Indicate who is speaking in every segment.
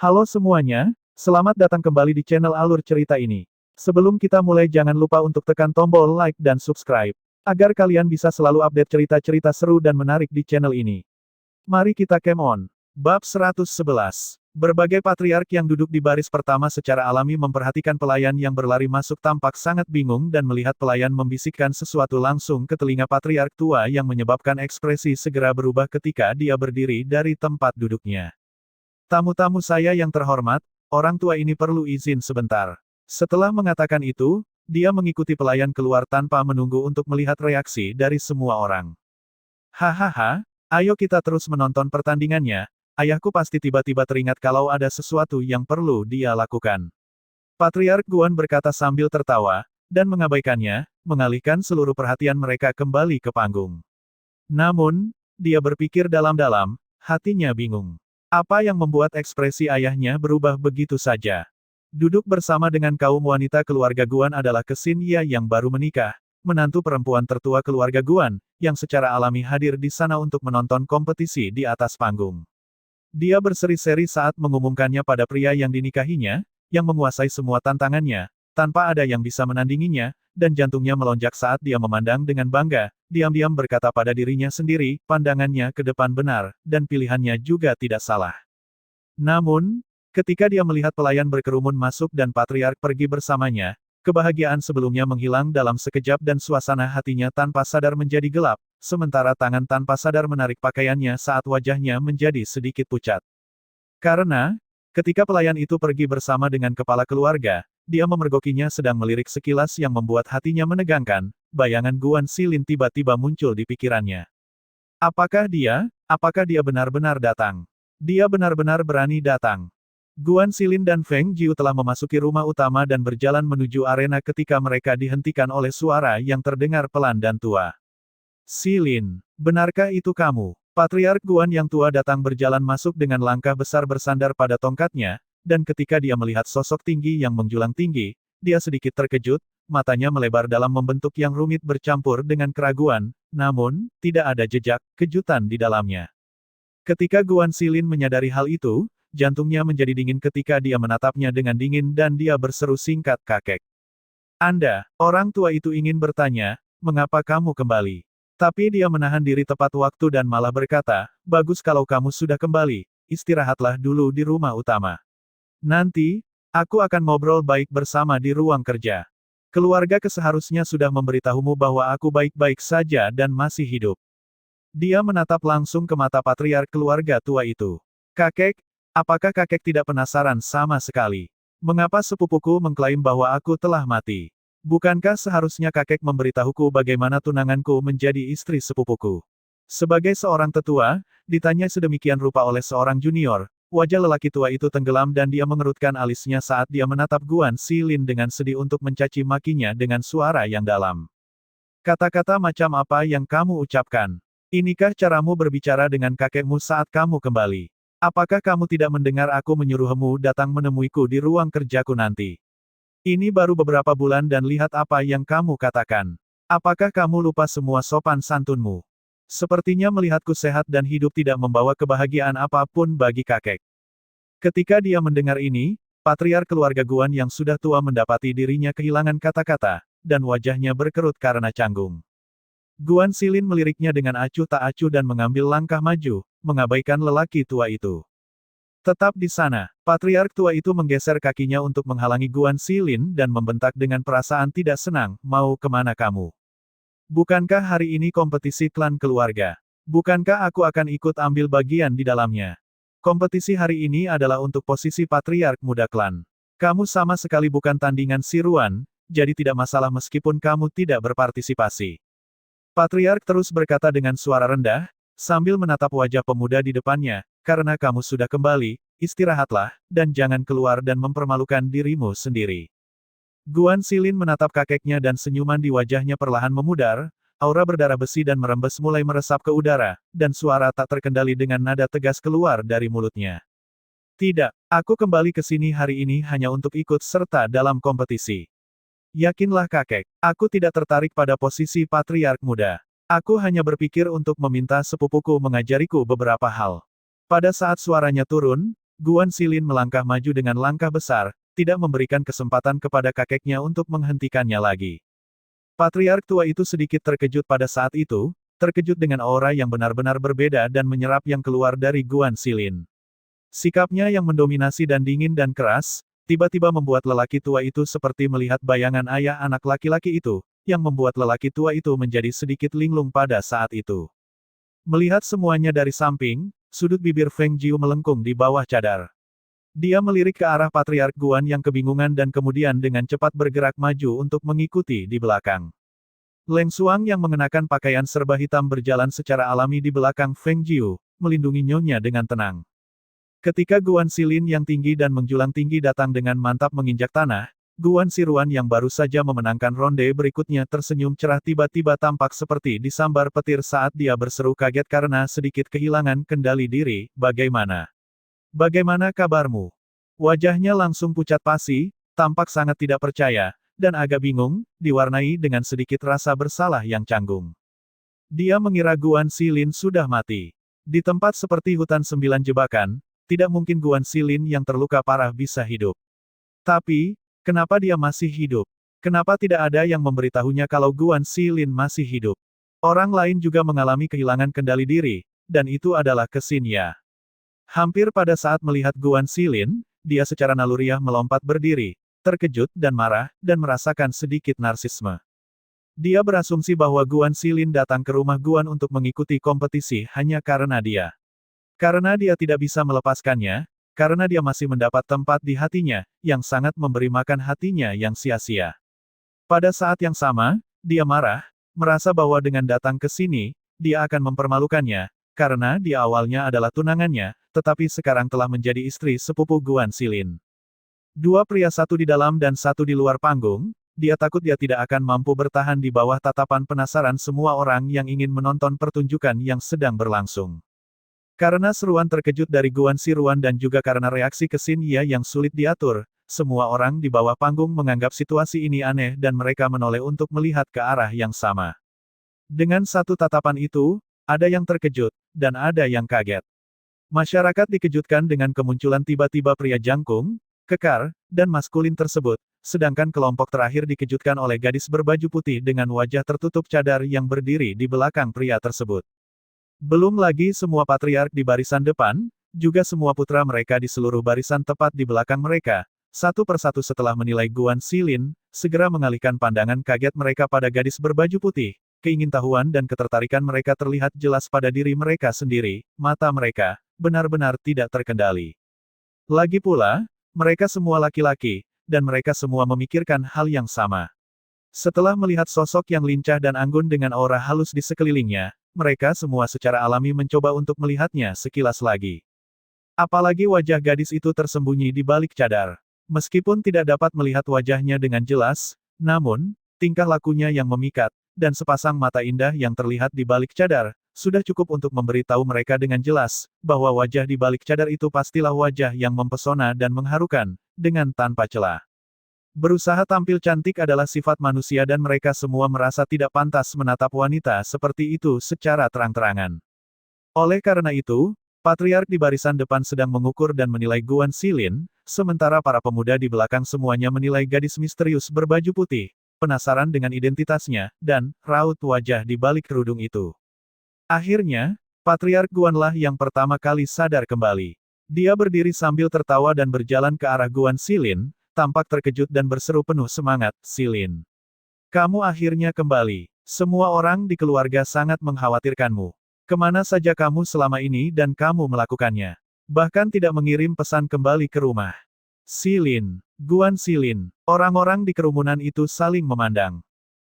Speaker 1: Halo semuanya, selamat datang kembali di channel Alur Cerita ini. Sebelum kita mulai jangan lupa untuk tekan tombol like dan subscribe, agar kalian bisa selalu update cerita-cerita seru dan menarik di channel ini. Mari kita game on. Bab 111. Berbagai patriark yang duduk di baris pertama secara alami memperhatikan pelayan yang berlari masuk tampak sangat bingung dan melihat pelayan membisikkan sesuatu langsung ke telinga patriark tua yang menyebabkan ekspresi segera berubah ketika dia berdiri dari tempat duduknya. Tamu-tamu saya yang terhormat, orang tua ini perlu izin sebentar. Setelah mengatakan itu, dia mengikuti pelayan keluar tanpa menunggu untuk melihat reaksi dari semua orang. Hahaha, ayo kita terus menonton pertandingannya. Ayahku pasti tiba-tiba teringat kalau ada sesuatu yang perlu dia lakukan. Patriark Guan berkata sambil tertawa, dan mengabaikannya, mengalihkan seluruh perhatian mereka kembali ke panggung. Namun, dia berpikir dalam-dalam, hatinya bingung. Apa yang membuat ekspresi ayahnya berubah begitu saja? Duduk bersama dengan kaum wanita keluarga Guan adalah Kesin Ye yang baru menikah, menantu perempuan tertua keluarga Guan, yang secara alami hadir di sana untuk menonton kompetisi di atas panggung. Dia berseri-seri saat mengumumkannya pada pria yang dinikahinya, yang menguasai semua tantangannya, tanpa ada yang bisa menandinginya, dan jantungnya melonjak saat dia memandang dengan bangga, diam-diam berkata pada dirinya sendiri, pandangannya ke depan benar, dan pilihannya juga tidak salah. Namun, ketika dia melihat pelayan berkerumun masuk dan patriark pergi bersamanya, kebahagiaan sebelumnya menghilang dalam sekejap dan suasana hatinya tanpa sadar menjadi gelap, sementara tangan tanpa sadar menarik pakaiannya saat wajahnya menjadi sedikit pucat. Karena, ketika pelayan itu pergi bersama dengan kepala keluarga, dia memergokinya sedang melirik sekilas yang membuat hatinya menegangkan, bayangan Guan Xilin tiba-tiba muncul di pikirannya. Apakah dia benar-benar datang? Dia benar-benar berani datang. Guan Xilin dan Feng Jiu telah memasuki rumah utama dan berjalan menuju arena ketika mereka dihentikan oleh suara yang terdengar pelan dan tua. Xilin, benarkah itu kamu? Patriark Guan yang tua datang berjalan masuk dengan langkah besar bersandar pada tongkatnya, dan ketika dia melihat sosok tinggi yang menjulang tinggi, dia sedikit terkejut, matanya melebar dalam membentuk yang rumit bercampur dengan keraguan, namun, tidak ada jejak kejutan di dalamnya. Ketika Guan Xilin menyadari hal itu, jantungnya menjadi dingin ketika dia menatapnya dengan dingin dan dia berseru singkat kakek. Anda, orang tua itu ingin bertanya, mengapa kamu kembali? Tapi dia menahan diri tepat waktu dan malah berkata, bagus kalau kamu sudah kembali, istirahatlah dulu di rumah utama. Nanti, aku akan ngobrol baik bersama di ruang kerja. Keluarga seharusnya sudah memberitahumu bahwa aku baik-baik saja dan masih hidup. Dia menatap langsung ke mata patriark keluarga tua itu. Kakek, apakah kakek tidak penasaran sama sekali? Mengapa sepupuku mengklaim bahwa aku telah mati? Bukankah seharusnya kakek memberitahuku bagaimana tunanganku menjadi istri sepupuku? Sebagai seorang tetua, ditanya sedemikian rupa oleh seorang junior, wajah lelaki tua itu tenggelam dan dia mengerutkan alisnya saat dia menatap Guan Xilin dengan sedih untuk mencaci makinya dengan suara yang dalam. Kata-kata macam apa yang kamu ucapkan? Inikah caramu berbicara dengan kakekmu saat kamu kembali? Apakah kamu tidak mendengar aku menyuruhmu datang menemuiku di ruang kerjaku nanti? Ini baru beberapa bulan dan lihat apa yang kamu katakan. Apakah kamu lupa semua sopan santunmu? Sepertinya melihatku sehat dan hidup tidak membawa kebahagiaan apapun bagi kakek. Ketika dia mendengar ini, patriark keluarga Guan yang sudah tua mendapati dirinya kehilangan kata-kata, dan wajahnya berkerut karena canggung. Guan Xilin meliriknya dengan acuh tak acuh dan mengambil langkah maju, mengabaikan lelaki tua itu. Tetap di sana, patriark tua itu menggeser kakinya untuk menghalangi Guan Xilin dan membentak dengan perasaan tidak senang, mau kemana kamu? Bukankah hari ini kompetisi klan keluarga? Bukankah aku akan ikut ambil bagian di dalamnya? Kompetisi hari ini adalah untuk posisi patriark muda klan. Kamu sama sekali bukan tandingan Siruan, jadi tidak masalah meskipun kamu tidak berpartisipasi. Patriark terus berkata dengan suara rendah, sambil menatap wajah pemuda di depannya, karena kamu sudah kembali, istirahatlah, dan jangan keluar dan mempermalukan dirimu sendiri. Guan Xilin menatap kakeknya dan senyuman di wajahnya perlahan memudar, aura berdarah besi dan merembes mulai meresap ke udara, dan suara tak terkendali dengan nada tegas keluar dari mulutnya. Tidak, aku kembali ke sini hari ini hanya untuk ikut serta dalam kompetisi. Yakinlah kakek, aku tidak tertarik pada posisi patriark muda. Aku hanya berpikir untuk meminta sepupuku mengajariku beberapa hal. Pada saat suaranya turun, Guan Xilin melangkah maju dengan langkah besar, tidak memberikan kesempatan kepada kakeknya untuk menghentikannya lagi. Patriark tua itu sedikit terkejut pada saat itu, terkejut dengan aura yang benar-benar berbeda dan menyerap yang keluar dari Guan Xilin. Sikapnya yang mendominasi dan dingin dan keras, tiba-tiba membuat lelaki tua itu seperti melihat bayangan ayah anak laki-laki itu, yang membuat lelaki tua itu menjadi sedikit linglung pada saat itu. Melihat semuanya dari samping, sudut bibir Feng Jiu melengkung di bawah cadar. Dia melirik ke arah Patriark Guan yang kebingungan dan kemudian dengan cepat bergerak maju untuk mengikuti di belakang. Leng Xuang yang mengenakan pakaian serba hitam berjalan secara alami di belakang Feng Jiu, melindungi nyonya dengan tenang. Ketika Guan Xilin yang tinggi dan menjulang tinggi datang dengan mantap menginjak tanah, Guan Siruan yang baru saja memenangkan ronde berikutnya tersenyum cerah tiba-tiba tampak seperti disambar petir saat dia berseru kaget karena sedikit kehilangan kendali diri, bagaimana? Bagaimana kabarmu? Wajahnya langsung pucat pasi, tampak sangat tidak percaya, dan agak bingung, diwarnai dengan sedikit rasa bersalah yang canggung. Dia mengira Guan Xilin sudah mati. Di tempat seperti hutan 9 jebakan, tidak mungkin Guan Xilin yang terluka parah bisa hidup. Tapi, kenapa dia masih hidup? Kenapa tidak ada yang memberitahunya kalau Guan Xilin masih hidup? Orang lain juga mengalami kehilangan kendali diri, dan itu adalah Kesin Ya. Hampir pada saat melihat Guan Xilin, dia secara naluriah melompat berdiri, terkejut dan marah, dan merasakan sedikit narsisme. Dia berasumsi bahwa Guan Xilin datang ke rumah Guan untuk mengikuti kompetisi hanya karena dia. Karena dia tidak bisa melepaskannya, karena dia masih mendapat tempat di hatinya, yang sangat memberi makan hatinya yang sia-sia. Pada saat yang sama, dia marah, merasa bahwa dengan datang ke sini, dia akan mempermalukannya, karena dia awalnya adalah tunangannya, tetapi sekarang telah menjadi istri sepupu Guan Xilin. Dua pria satu di dalam dan satu di luar panggung, dia takut dia tidak akan mampu bertahan di bawah tatapan penasaran semua orang yang ingin menonton pertunjukan yang sedang berlangsung. Karena seruan terkejut dari Guan Siruan dan juga karena reaksi Kesin Ya yang sulit diatur, semua orang di bawah panggung menganggap situasi ini aneh dan mereka menoleh untuk melihat ke arah yang sama. Dengan satu tatapan itu, ada yang terkejut, dan ada yang kaget. Masyarakat dikejutkan dengan kemunculan tiba-tiba pria jangkung, kekar, dan maskulin tersebut, sedangkan kelompok terakhir dikejutkan oleh gadis berbaju putih dengan wajah tertutup cadar yang berdiri di belakang pria tersebut. Belum lagi semua patriark di barisan depan, juga semua putra mereka di seluruh barisan tepat di belakang mereka, satu persatu setelah menilai Guan Xilin, segera mengalihkan pandangan kaget mereka pada gadis berbaju putih. Keingintahuan dan ketertarikan mereka terlihat jelas pada diri mereka sendiri, mata mereka, benar-benar tidak terkendali. Lagi pula, mereka semua laki-laki, dan mereka semua memikirkan hal yang sama. Setelah melihat sosok yang lincah dan anggun dengan aura halus di sekelilingnya, mereka semua secara alami mencoba untuk melihatnya sekilas lagi. Apalagi wajah gadis itu tersembunyi di balik cadar. Meskipun tidak dapat melihat wajahnya dengan jelas, namun, tingkah lakunya yang memikat, dan sepasang mata indah yang terlihat di balik cadar, sudah cukup untuk memberitahu mereka dengan jelas, bahwa wajah di balik cadar itu pastilah wajah yang mempesona dan mengharukan, dengan tanpa celah. Berusaha tampil cantik adalah sifat manusia dan mereka semua merasa tidak pantas menatap wanita seperti itu secara terang-terangan. Oleh karena itu, patriark di barisan depan sedang mengukur dan menilai Guan Xilin, sementara para pemuda di belakang semuanya menilai gadis misterius berbaju putih, penasaran dengan identitasnya, dan raut wajah di balik kerudung itu. Akhirnya, Patriark Guanlah yang pertama kali sadar kembali. Dia berdiri sambil tertawa dan berjalan ke arah Guan Xilin, tampak terkejut dan berseru penuh semangat, "Xilin, kamu akhirnya kembali. Semua orang di keluarga sangat mengkhawatirkanmu. Kemana saja kamu selama ini dan kamu melakukannya? Bahkan tidak mengirim pesan kembali ke rumah." Xilin, Guan Xilin, orang-orang di kerumunan itu saling memandang.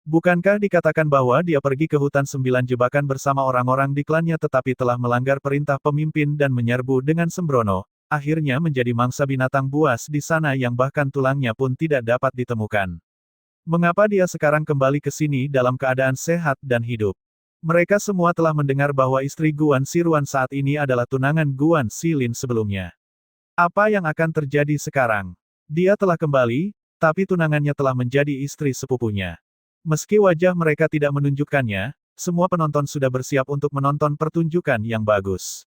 Speaker 1: Bukankah dikatakan bahwa dia pergi ke hutan 9 jebakan bersama orang-orang di klannya tetapi telah melanggar perintah pemimpin dan menyerbu dengan sembrono, akhirnya menjadi mangsa binatang buas di sana yang bahkan tulangnya pun tidak dapat ditemukan. Mengapa dia sekarang kembali ke sini dalam keadaan sehat dan hidup? Mereka semua telah mendengar bahwa istri Guan Siruan saat ini adalah tunangan Guan Xilin sebelumnya. Apa yang akan terjadi sekarang? Dia telah kembali, tapi tunangannya telah menjadi istri sepupunya. Meski wajah mereka tidak menunjukkannya, semua penonton sudah bersiap untuk menonton pertunjukan yang bagus.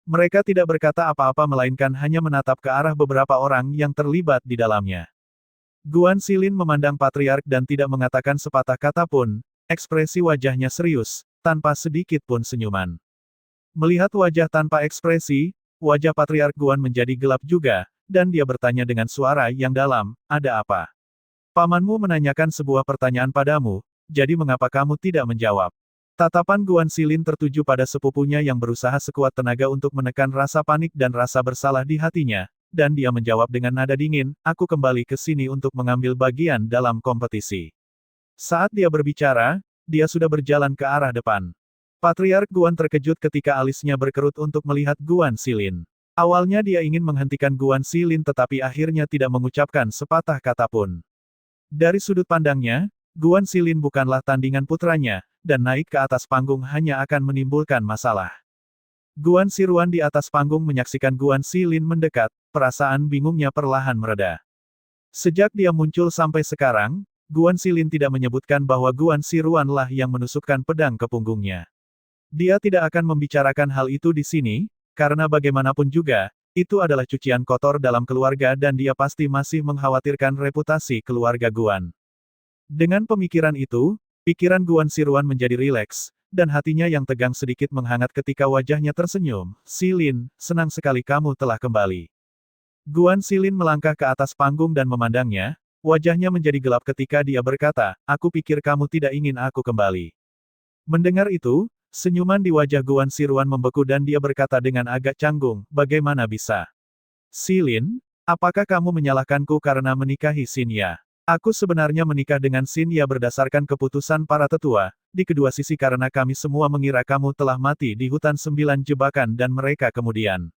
Speaker 1: Mereka tidak berkata apa-apa melainkan hanya menatap ke arah beberapa orang yang terlibat di dalamnya. Guan Xilin memandang Patriark dan tidak mengatakan sepatah kata pun, ekspresi wajahnya serius, tanpa sedikit pun senyuman. Melihat wajah tanpa ekspresi, wajah Patriark Guan menjadi gelap juga, dan dia bertanya dengan suara yang dalam, "Ada apa? Pamanmu menanyakan sebuah pertanyaan padamu, jadi mengapa kamu tidak menjawab?" Tatapan Guan Xilin tertuju pada sepupunya yang berusaha sekuat tenaga untuk menekan rasa panik dan rasa bersalah di hatinya, dan dia menjawab dengan nada dingin, "Aku kembali ke sini untuk mengambil bagian dalam kompetisi." Saat dia berbicara, dia sudah berjalan ke arah depan. Patriark Guan terkejut ketika alisnya berkerut untuk melihat Guan Xilin. Awalnya dia ingin menghentikan Guan Xilin tetapi akhirnya tidak mengucapkan sepatah kata pun. Dari sudut pandangnya, Guan Xilin bukanlah tandingan putranya, dan naik ke atas panggung hanya akan menimbulkan masalah. Guan Siruan di atas panggung menyaksikan Guan Xilin mendekat, perasaan bingungnya perlahan mereda. Sejak dia muncul sampai sekarang, Guan Xilin tidak menyebutkan bahwa Guan Siruanlah yang menusukkan pedang ke punggungnya. Dia tidak akan membicarakan hal itu di sini, karena bagaimanapun juga, itu adalah cucian kotor dalam keluarga dan dia pasti masih mengkhawatirkan reputasi keluarga Guan. Dengan pemikiran itu, pikiran Guan Siruan menjadi rileks, dan hatinya yang tegang sedikit menghangat ketika wajahnya tersenyum. "Xilin, senang sekali kamu telah kembali." Guan Xilin melangkah ke atas panggung dan memandangnya, wajahnya menjadi gelap ketika dia berkata, "Aku pikir kamu tidak ingin aku kembali." Mendengar itu, senyuman di wajah Guan Siruan membeku dan dia berkata dengan agak canggung, "Bagaimana bisa? Xilin, apakah kamu menyalahkanku karena menikahi Xinya? Aku sebenarnya menikah dengan Xinya berdasarkan keputusan para tetua, di kedua sisi karena kami semua mengira kamu telah mati di hutan 9 jebakan dan mereka kemudian."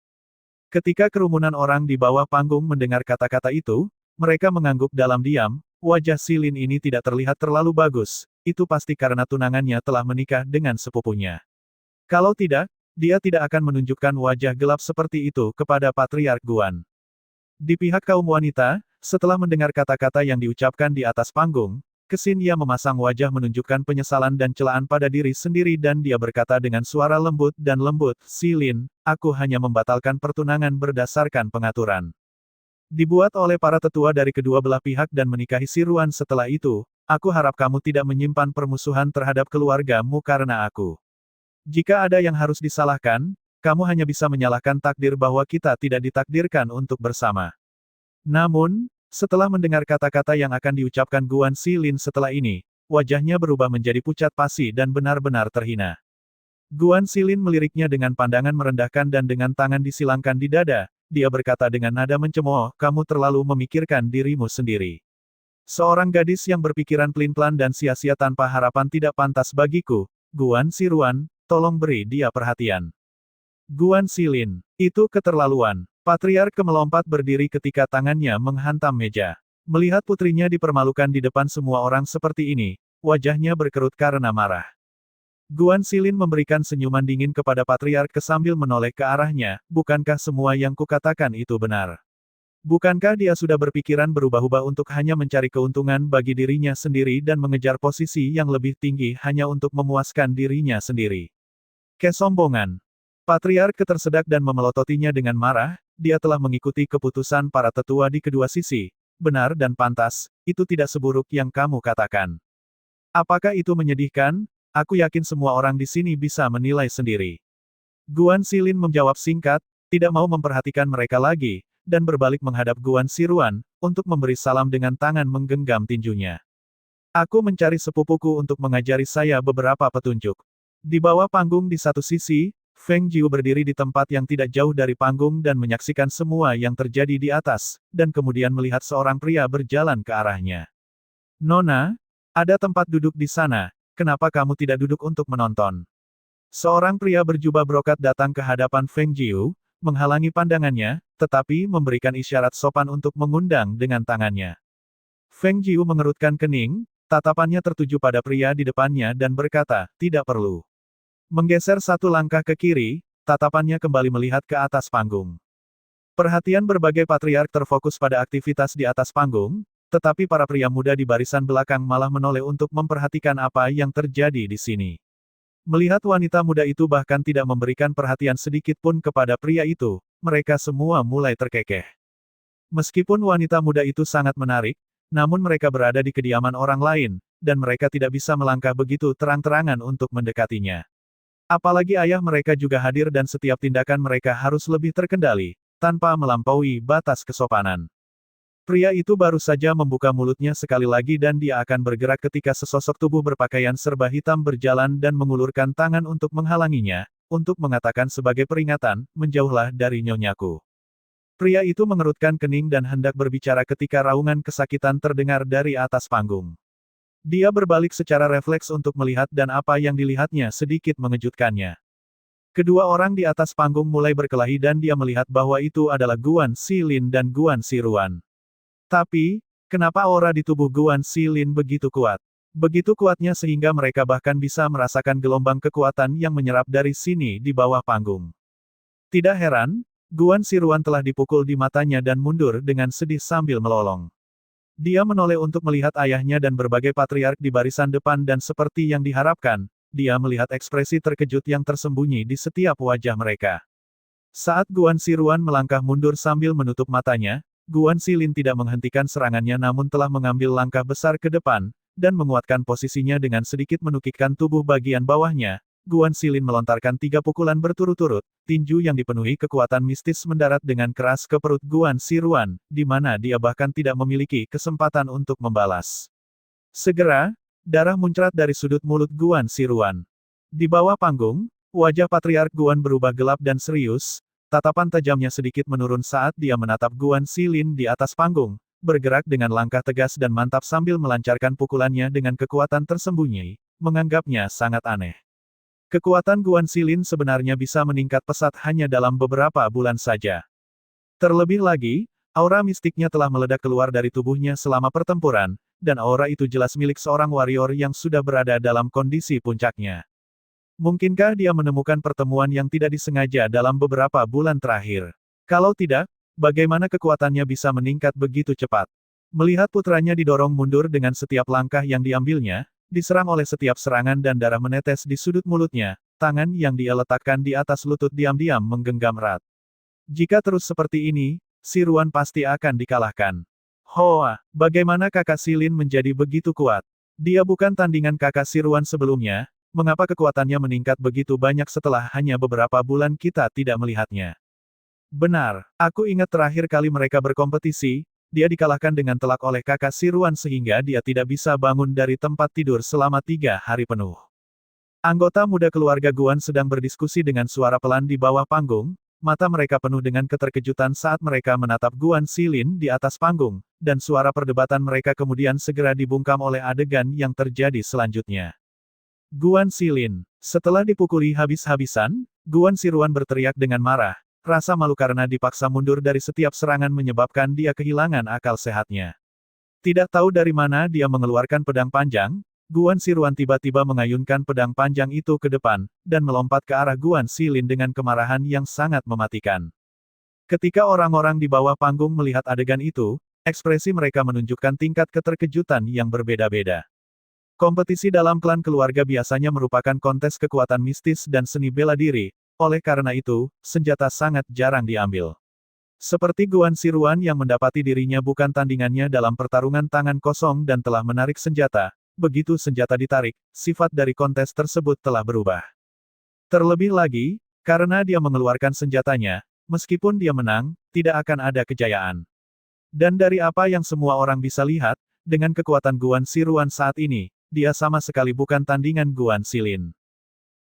Speaker 1: Ketika kerumunan orang di bawah panggung mendengar kata-kata itu, mereka mengangguk dalam diam. Wajah Xilin ini tidak terlihat terlalu bagus, itu pasti karena tunangannya telah menikah dengan sepupunya. Kalau tidak, dia tidak akan menunjukkan wajah gelap seperti itu kepada Patriark Guan. Di pihak kaum wanita, setelah mendengar kata-kata yang diucapkan di atas panggung, Xinya memasang wajah menunjukkan penyesalan dan celaan pada diri sendiri dan dia berkata dengan suara lembut dan lembut, "Xilin, aku hanya membatalkan pertunangan berdasarkan pengaturan dibuat oleh para tetua dari kedua belah pihak dan menikahi Siruan setelah itu, aku harap kamu tidak menyimpan permusuhan terhadap keluargamu karena aku. Jika ada yang harus disalahkan, kamu hanya bisa menyalahkan takdir bahwa kita tidak ditakdirkan untuk bersama." Namun, setelah mendengar kata-kata yang akan diucapkan Guan Xilin setelah ini, wajahnya berubah menjadi pucat pasi dan benar-benar terhina. Guan Xilin meliriknya dengan pandangan merendahkan dan dengan tangan disilangkan di dada, dia berkata dengan nada mencemooh, "Kamu terlalu memikirkan dirimu sendiri. Seorang gadis yang berpikiran pelin-pelan dan sia-sia tanpa harapan tidak pantas bagiku. Guan Siruan, tolong beri dia perhatian." Guan Xilin, itu keterlaluan. Patriark melompat berdiri ketika tangannya menghantam meja. Melihat putrinya dipermalukan di depan semua orang seperti ini, wajahnya berkerut karena marah. Guan Xilin memberikan senyuman dingin kepada Patriark sambil menoleh ke arahnya, "Bukankah semua yang kukatakan itu benar? Bukankah dia sudah berpikiran berubah-ubah untuk hanya mencari keuntungan bagi dirinya sendiri dan mengejar posisi yang lebih tinggi hanya untuk memuaskan dirinya sendiri? Kesombongan." Patriark tersedak dan memelototinya dengan marah, dia telah mengikuti keputusan para tetua di kedua sisi. Benar dan pantas, itu tidak seburuk yang kamu katakan. Apakah itu menyedihkan? Aku yakin semua orang di sini bisa menilai sendiri. Guan Xilin menjawab singkat, tidak mau memperhatikan mereka lagi, dan berbalik menghadap Guan Siruan, untuk memberi salam dengan tangan menggenggam tinjunya. "Aku mencari sepupuku untuk mengajari saya beberapa petunjuk." Di bawah panggung di satu sisi, Feng Jiu berdiri di tempat yang tidak jauh dari panggung dan menyaksikan semua yang terjadi di atas, dan kemudian melihat seorang pria berjalan ke arahnya. "Nona, ada tempat duduk di sana, kenapa kamu tidak duduk untuk menonton?" Seorang pria berjubah brokat datang ke hadapan Feng Jiu, menghalangi pandangannya, tetapi memberikan isyarat sopan untuk mengundang dengan tangannya. Feng Jiu mengerutkan kening, tatapannya tertuju pada pria di depannya dan berkata, "Tidak perlu." Menggeser satu langkah ke kiri, tatapannya kembali melihat ke atas panggung. Perhatian berbagai patriark terfokus pada aktivitas di atas panggung, tetapi para pria muda di barisan belakang malah menoleh untuk memperhatikan apa yang terjadi di sini. Melihat wanita muda itu bahkan tidak memberikan perhatian sedikit pun kepada pria itu, mereka semua mulai terkekeh. Meskipun wanita muda itu sangat menarik, namun mereka berada di kediaman orang lain, dan mereka tidak bisa melangkah begitu terang-terangan untuk mendekatinya. Apalagi ayah mereka juga hadir dan setiap tindakan mereka harus lebih terkendali, tanpa melampaui batas kesopanan. Pria itu baru saja membuka mulutnya sekali lagi dan dia akan bergerak ketika sesosok tubuh berpakaian serba hitam berjalan dan mengulurkan tangan untuk menghalanginya, untuk mengatakan sebagai peringatan, menjauhlah dari nyonyaku. Pria itu mengerutkan kening dan hendak berbicara ketika raungan kesakitan terdengar dari atas panggung. Dia berbalik secara refleks untuk melihat dan apa yang dilihatnya sedikit mengejutkannya. Kedua orang di atas panggung mulai berkelahi dan dia melihat bahwa itu adalah Guan Xilin dan Guan Siruan. Tapi, kenapa aura di tubuh Guan Xilin begitu kuat? Begitu kuatnya sehingga mereka bahkan bisa merasakan gelombang kekuatan yang menyerap dari sini di bawah panggung. Tidak heran, Guan Siruan telah dipukul di matanya dan mundur dengan sedih sambil melolong. Dia menoleh untuk melihat ayahnya dan berbagai patriark di barisan depan dan seperti yang diharapkan, dia melihat ekspresi terkejut yang tersembunyi di setiap wajah mereka. Saat Guan Siruan melangkah mundur sambil menutup matanya, Guan Xilin tidak menghentikan serangannya namun telah mengambil langkah besar ke depan, dan menguatkan posisinya dengan sedikit menukikkan tubuh bagian bawahnya. Guan Xilin melontarkan 3 pukulan berturut-turut, tinju yang dipenuhi kekuatan mistis mendarat dengan keras ke perut Guan Siruan, di mana dia bahkan tidak memiliki kesempatan untuk membalas. Segera, darah muncrat dari sudut mulut Guan Siruan. Di bawah panggung, wajah Patriark Guan berubah gelap dan serius, tatapan tajamnya sedikit menurun saat dia menatap Guan Xilin di atas panggung, bergerak dengan langkah tegas dan mantap sambil melancarkan pukulannya dengan kekuatan tersembunyi, menganggapnya sangat aneh. Kekuatan Guan Xilin sebenarnya bisa meningkat pesat hanya dalam beberapa bulan saja. Terlebih lagi, aura mistiknya telah meledak keluar dari tubuhnya selama pertempuran, dan aura itu jelas milik seorang warrior yang sudah berada dalam kondisi puncaknya. Mungkinkah dia menemukan pertemuan yang tidak disengaja dalam beberapa bulan terakhir? Kalau tidak, bagaimana kekuatannya bisa meningkat begitu cepat? Melihat putranya didorong mundur dengan setiap langkah yang diambilnya, diserang oleh setiap serangan dan darah menetes di sudut mulutnya, tangan yang dia letakkan di atas lutut diam-diam menggenggam erat. Jika terus seperti ini, Siruan pasti akan dikalahkan. Hoa, bagaimana kakak Xilin menjadi begitu kuat? Dia bukan tandingan kakak Siruan sebelumnya. Mengapa kekuatannya meningkat begitu banyak setelah hanya beberapa bulan kita tidak melihatnya? Benar, aku ingat terakhir kali mereka berkompetisi, dia dikalahkan dengan telak oleh kakak Siruan sehingga dia tidak bisa bangun dari tempat tidur selama 3 hari penuh. Anggota muda keluarga Guan sedang berdiskusi dengan suara pelan di bawah panggung, mata mereka penuh dengan keterkejutan saat mereka menatap Guan Xilin di atas panggung, dan suara perdebatan mereka kemudian segera dibungkam oleh adegan yang terjadi selanjutnya. Guan Xilin. Setelah dipukuli habis-habisan, Guan Siruan berteriak dengan marah. Rasa malu karena dipaksa mundur dari setiap serangan menyebabkan dia kehilangan akal sehatnya. Tidak tahu dari mana dia mengeluarkan pedang panjang, Guan Siruan tiba-tiba mengayunkan pedang panjang itu ke depan, dan melompat ke arah Guan Xilin dengan kemarahan yang sangat mematikan. Ketika orang-orang di bawah panggung melihat adegan itu, ekspresi mereka menunjukkan tingkat keterkejutan yang berbeda-beda. Kompetisi dalam klan keluarga biasanya merupakan kontes kekuatan mistis dan seni bela diri, oleh karena itu, senjata sangat jarang diambil. Seperti Guan Siruan yang mendapati dirinya bukan tandingannya dalam pertarungan tangan kosong dan telah menarik senjata, begitu senjata ditarik, sifat dari kontes tersebut telah berubah. Terlebih lagi, karena dia mengeluarkan senjatanya, meskipun dia menang, tidak akan ada kejayaan. Dan dari apa yang semua orang bisa lihat, dengan kekuatan Guan Siruan saat ini, dia sama sekali bukan tandingan Guan Xilin.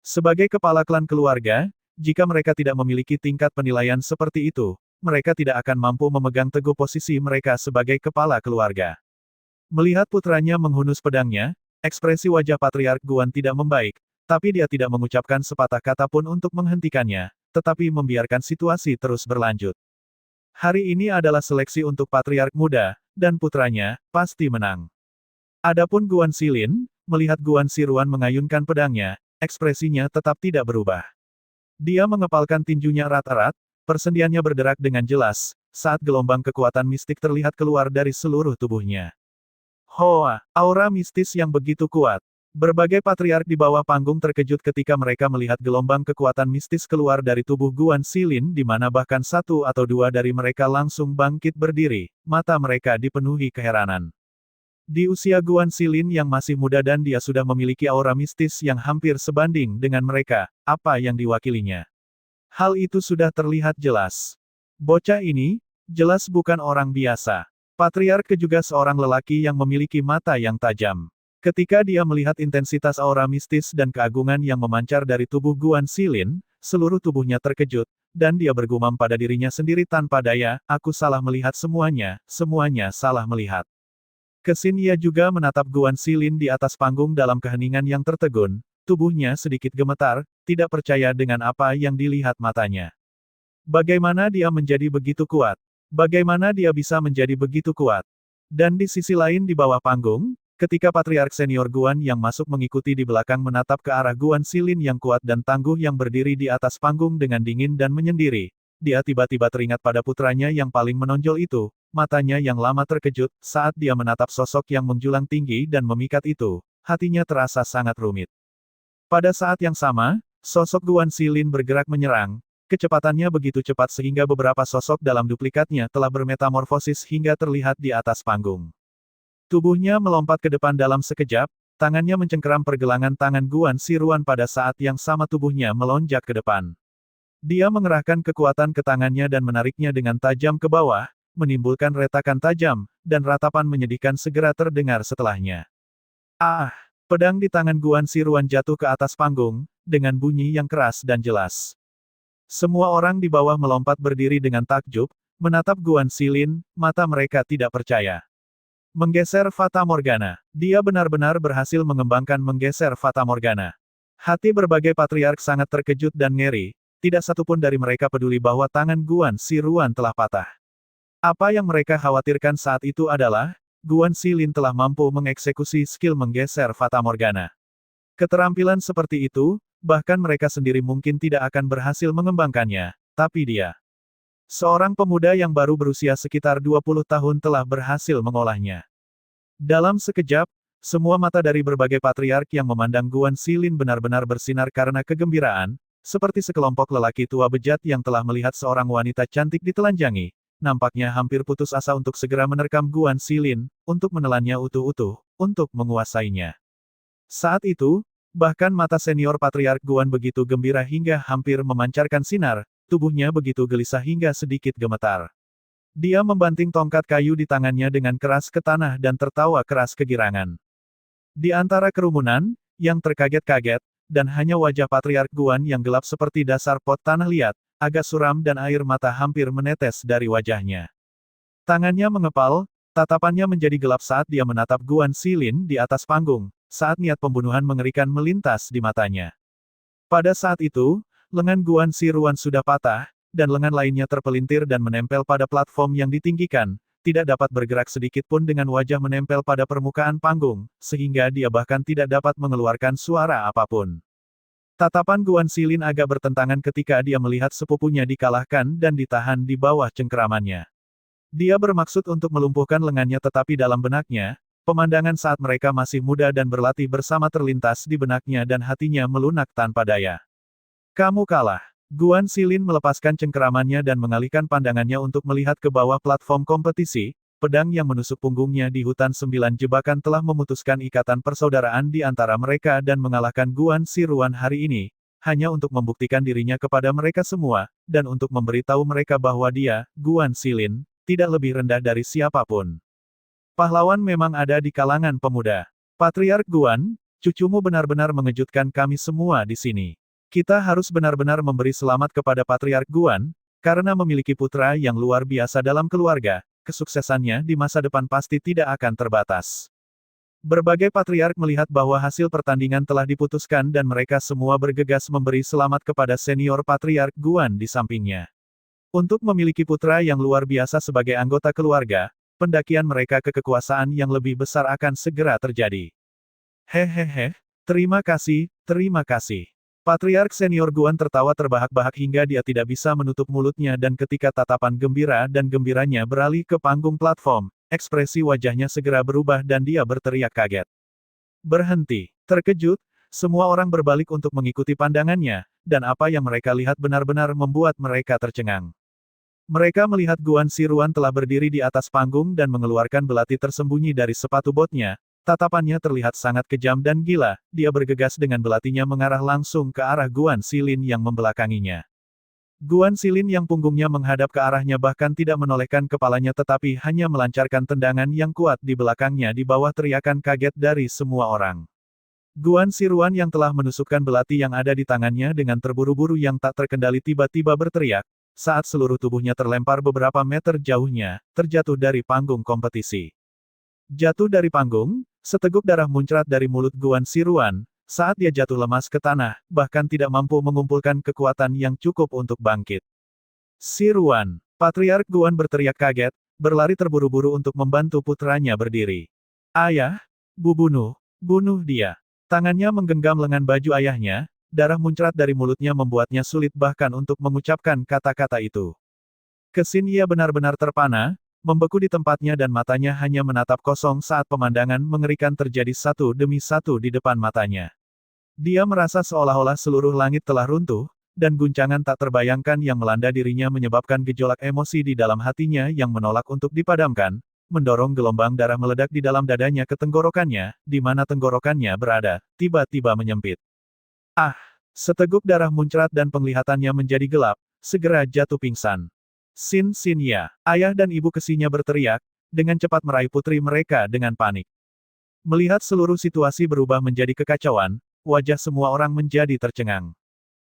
Speaker 1: Sebagai kepala klan keluarga, jika mereka tidak memiliki tingkat penilaian seperti itu, mereka tidak akan mampu memegang teguh posisi mereka sebagai kepala keluarga. Melihat putranya menghunus pedangnya, ekspresi wajah Patriark Guan tidak membaik, tapi dia tidak mengucapkan sepatah kata pun untuk menghentikannya, tetapi membiarkan situasi terus berlanjut. Hari ini adalah seleksi untuk Patriark muda, dan putranya pasti menang. Adapun Guan Xilin, melihat Guan Siruan mengayunkan pedangnya, ekspresinya tetap tidak berubah. Dia mengepalkan tinjunya erat-erat, persendiannya berderak dengan jelas, saat gelombang kekuatan mistik terlihat keluar dari seluruh tubuhnya. Hoa, aura mistis yang begitu kuat. Berbagai patriark di bawah panggung terkejut ketika mereka melihat gelombang kekuatan mistis keluar dari tubuh Guan Xilin di mana bahkan satu atau dua dari mereka langsung bangkit berdiri, mata mereka dipenuhi keheranan. Di usia Guan Xilin yang masih muda dan dia sudah memiliki aura mistis yang hampir sebanding dengan mereka, apa yang diwakilinya. Hal itu sudah terlihat jelas. Bocah ini, jelas bukan orang biasa. Patriark juga seorang lelaki yang memiliki mata yang tajam. Ketika dia melihat intensitas aura mistis dan keagungan yang memancar dari tubuh Guan Xilin, seluruh tubuhnya terkejut, dan dia bergumam pada dirinya sendiri tanpa daya, aku salah melihat semuanya salah melihat. Kesin ia juga menatap Guan Xilin di atas panggung dalam keheningan yang tertegun, tubuhnya sedikit gemetar, tidak percaya dengan apa yang dilihat matanya. Bagaimana dia menjadi begitu kuat? Bagaimana dia bisa menjadi begitu kuat? Dan di sisi lain di bawah panggung, ketika Patriark Senior Guan yang masuk mengikuti di belakang menatap ke arah Guan Xilin yang kuat dan tangguh yang berdiri di atas panggung dengan dingin dan menyendiri, dia tiba-tiba teringat pada putranya yang paling menonjol itu, matanya yang lama terkejut, saat dia menatap sosok yang menjulang tinggi dan memikat itu, hatinya terasa sangat rumit. Pada saat yang sama, sosok Guan Xilin bergerak menyerang, kecepatannya begitu cepat sehingga beberapa sosok dalam duplikatnya telah bermetamorfosis hingga terlihat di atas panggung. Tubuhnya melompat ke depan dalam sekejap, tangannya mencengkeram pergelangan tangan Guan Siruan pada saat yang sama tubuhnya melonjak ke depan. Dia mengerahkan kekuatan ke tangannya dan menariknya dengan tajam ke bawah, menimbulkan retakan tajam, dan ratapan menyedihkan segera terdengar setelahnya. Ah! Pedang di tangan Guan Siruan jatuh ke atas panggung, dengan bunyi yang keras dan jelas. Semua orang di bawah melompat berdiri dengan takjub, menatap Guan Xilin, mata mereka tidak percaya. Menggeser Fata Morgana. Dia benar-benar berhasil mengembangkan menggeser Fata Morgana. Hati berbagai patriark sangat terkejut dan ngeri, tidak satupun dari mereka peduli bahwa tangan Guan Siruan telah patah. Apa yang mereka khawatirkan saat itu adalah, Guan Xilin telah mampu mengeksekusi skill menggeser Fata Morgana. Keterampilan seperti itu, bahkan mereka sendiri mungkin tidak akan berhasil mengembangkannya, tapi dia. Seorang pemuda yang baru berusia sekitar 20 tahun telah berhasil mengolahnya. Dalam sekejap, semua mata dari berbagai patriark yang memandang Guan Xilin benar-benar bersinar karena kegembiraan, seperti sekelompok lelaki tua bejat yang telah melihat seorang wanita cantik ditelanjangi, nampaknya hampir putus asa untuk segera menerkam Guan Xilin, untuk menelannya utuh-utuh, untuk menguasainya. Saat itu, bahkan mata senior patriark Guan begitu gembira hingga hampir memancarkan sinar, tubuhnya begitu gelisah hingga sedikit gemetar. Dia membanting tongkat kayu di tangannya dengan keras ke tanah dan tertawa keras kegirangan. Di antara kerumunan, yang terkaget-kaget, dan hanya wajah Patriark Guan yang gelap seperti dasar pot tanah liat, agak suram dan air mata hampir menetes dari wajahnya. Tangannya mengepal, tatapannya menjadi gelap saat dia menatap Guan Xilin di atas panggung, saat niat pembunuhan mengerikan melintas di matanya. Pada saat itu, lengan Guan Siruan sudah patah, dan lengan lainnya terpelintir dan menempel pada platform yang ditinggikan, tidak dapat bergerak sedikit pun dengan wajah menempel pada permukaan panggung, sehingga dia bahkan tidak dapat mengeluarkan suara apapun. Tatapan Guan Xilin agak bertentangan ketika dia melihat sepupunya dikalahkan dan ditahan di bawah cengkeramannya. Dia bermaksud untuk melumpuhkan lengannya tetapi dalam benaknya, pemandangan saat mereka masih muda dan berlatih bersama terlintas di benaknya dan hatinya melunak tanpa daya. Kamu kalah. Guan Xilin melepaskan cengkeramannya dan mengalihkan pandangannya untuk melihat ke bawah platform kompetisi, pedang yang menusuk punggungnya di hutan 9 jebakan telah memutuskan ikatan persaudaraan di antara mereka dan mengalahkan Guan Siruan hari ini, hanya untuk membuktikan dirinya kepada mereka semua, dan untuk memberitahu mereka bahwa dia, Guan Xilin, tidak lebih rendah dari siapapun. Pahlawan memang ada di kalangan pemuda. Patriark Guan, cucumu benar-benar mengejutkan kami semua di sini. Kita harus benar-benar memberi selamat kepada Patriark Guan, karena memiliki putra yang luar biasa dalam keluarga, kesuksesannya di masa depan pasti tidak akan terbatas. Berbagai patriark melihat bahwa hasil pertandingan telah diputuskan dan mereka semua bergegas memberi selamat kepada senior Patriark Guan di sampingnya. Untuk memiliki putra yang luar biasa sebagai anggota keluarga, pendakian mereka ke kekuasaan yang lebih besar akan segera terjadi. Hehehe, terima kasih, terima kasih. Patriark Senior Guan tertawa terbahak-bahak hingga dia tidak bisa menutup mulutnya dan ketika tatapan gembira dan gembiranya beralih ke panggung platform, ekspresi wajahnya segera berubah dan dia berteriak kaget. Berhenti. Terkejut, semua orang berbalik untuk mengikuti pandangannya, dan apa yang mereka lihat benar-benar membuat mereka tercengang. Mereka melihat Guan Siruan telah berdiri di atas panggung dan mengeluarkan belati tersembunyi dari sepatu botnya. Tatapannya terlihat sangat kejam dan gila, dia bergegas dengan belatinya mengarah langsung ke arah Guan Xilin yang membelakanginya. Guan Xilin yang punggungnya menghadap ke arahnya bahkan tidak menolehkan kepalanya tetapi hanya melancarkan tendangan yang kuat di belakangnya di bawah teriakan kaget dari semua orang. Guan Siruan yang telah menusukkan belati yang ada di tangannya dengan terburu-buru yang tak terkendali tiba-tiba berteriak, saat seluruh tubuhnya terlempar beberapa meter jauhnya, terjatuh dari panggung kompetisi. Jatuh dari panggung, seteguk darah muncrat dari mulut Guan Siruan, saat dia jatuh lemas ke tanah, bahkan tidak mampu mengumpulkan kekuatan yang cukup untuk bangkit. Siruan, Patriark Guan berteriak kaget, berlari terburu-buru untuk membantu putranya berdiri. Ayah, bunuh dia. Tangannya menggenggam lengan baju ayahnya, darah muncrat dari mulutnya membuatnya sulit bahkan untuk mengucapkan kata-kata itu. Kesin ia benar-benar terpana, membeku di tempatnya dan matanya hanya menatap kosong saat pemandangan mengerikan terjadi satu demi satu di depan matanya. Dia merasa seolah-olah seluruh langit telah runtuh, dan guncangan tak terbayangkan yang melanda dirinya menyebabkan gejolak emosi di dalam hatinya yang menolak untuk dipadamkan, mendorong gelombang darah meledak di dalam dadanya ke tenggorokannya, di mana tenggorokannya berada, tiba-tiba menyempit. Ah! Seteguk darah muncrat dan penglihatannya menjadi gelap, segera jatuh pingsan. Xin Ya, ayah dan ibu kesinya berteriak, dengan cepat meraih putri mereka dengan panik. Melihat seluruh situasi berubah menjadi kekacauan, wajah semua orang menjadi tercengang.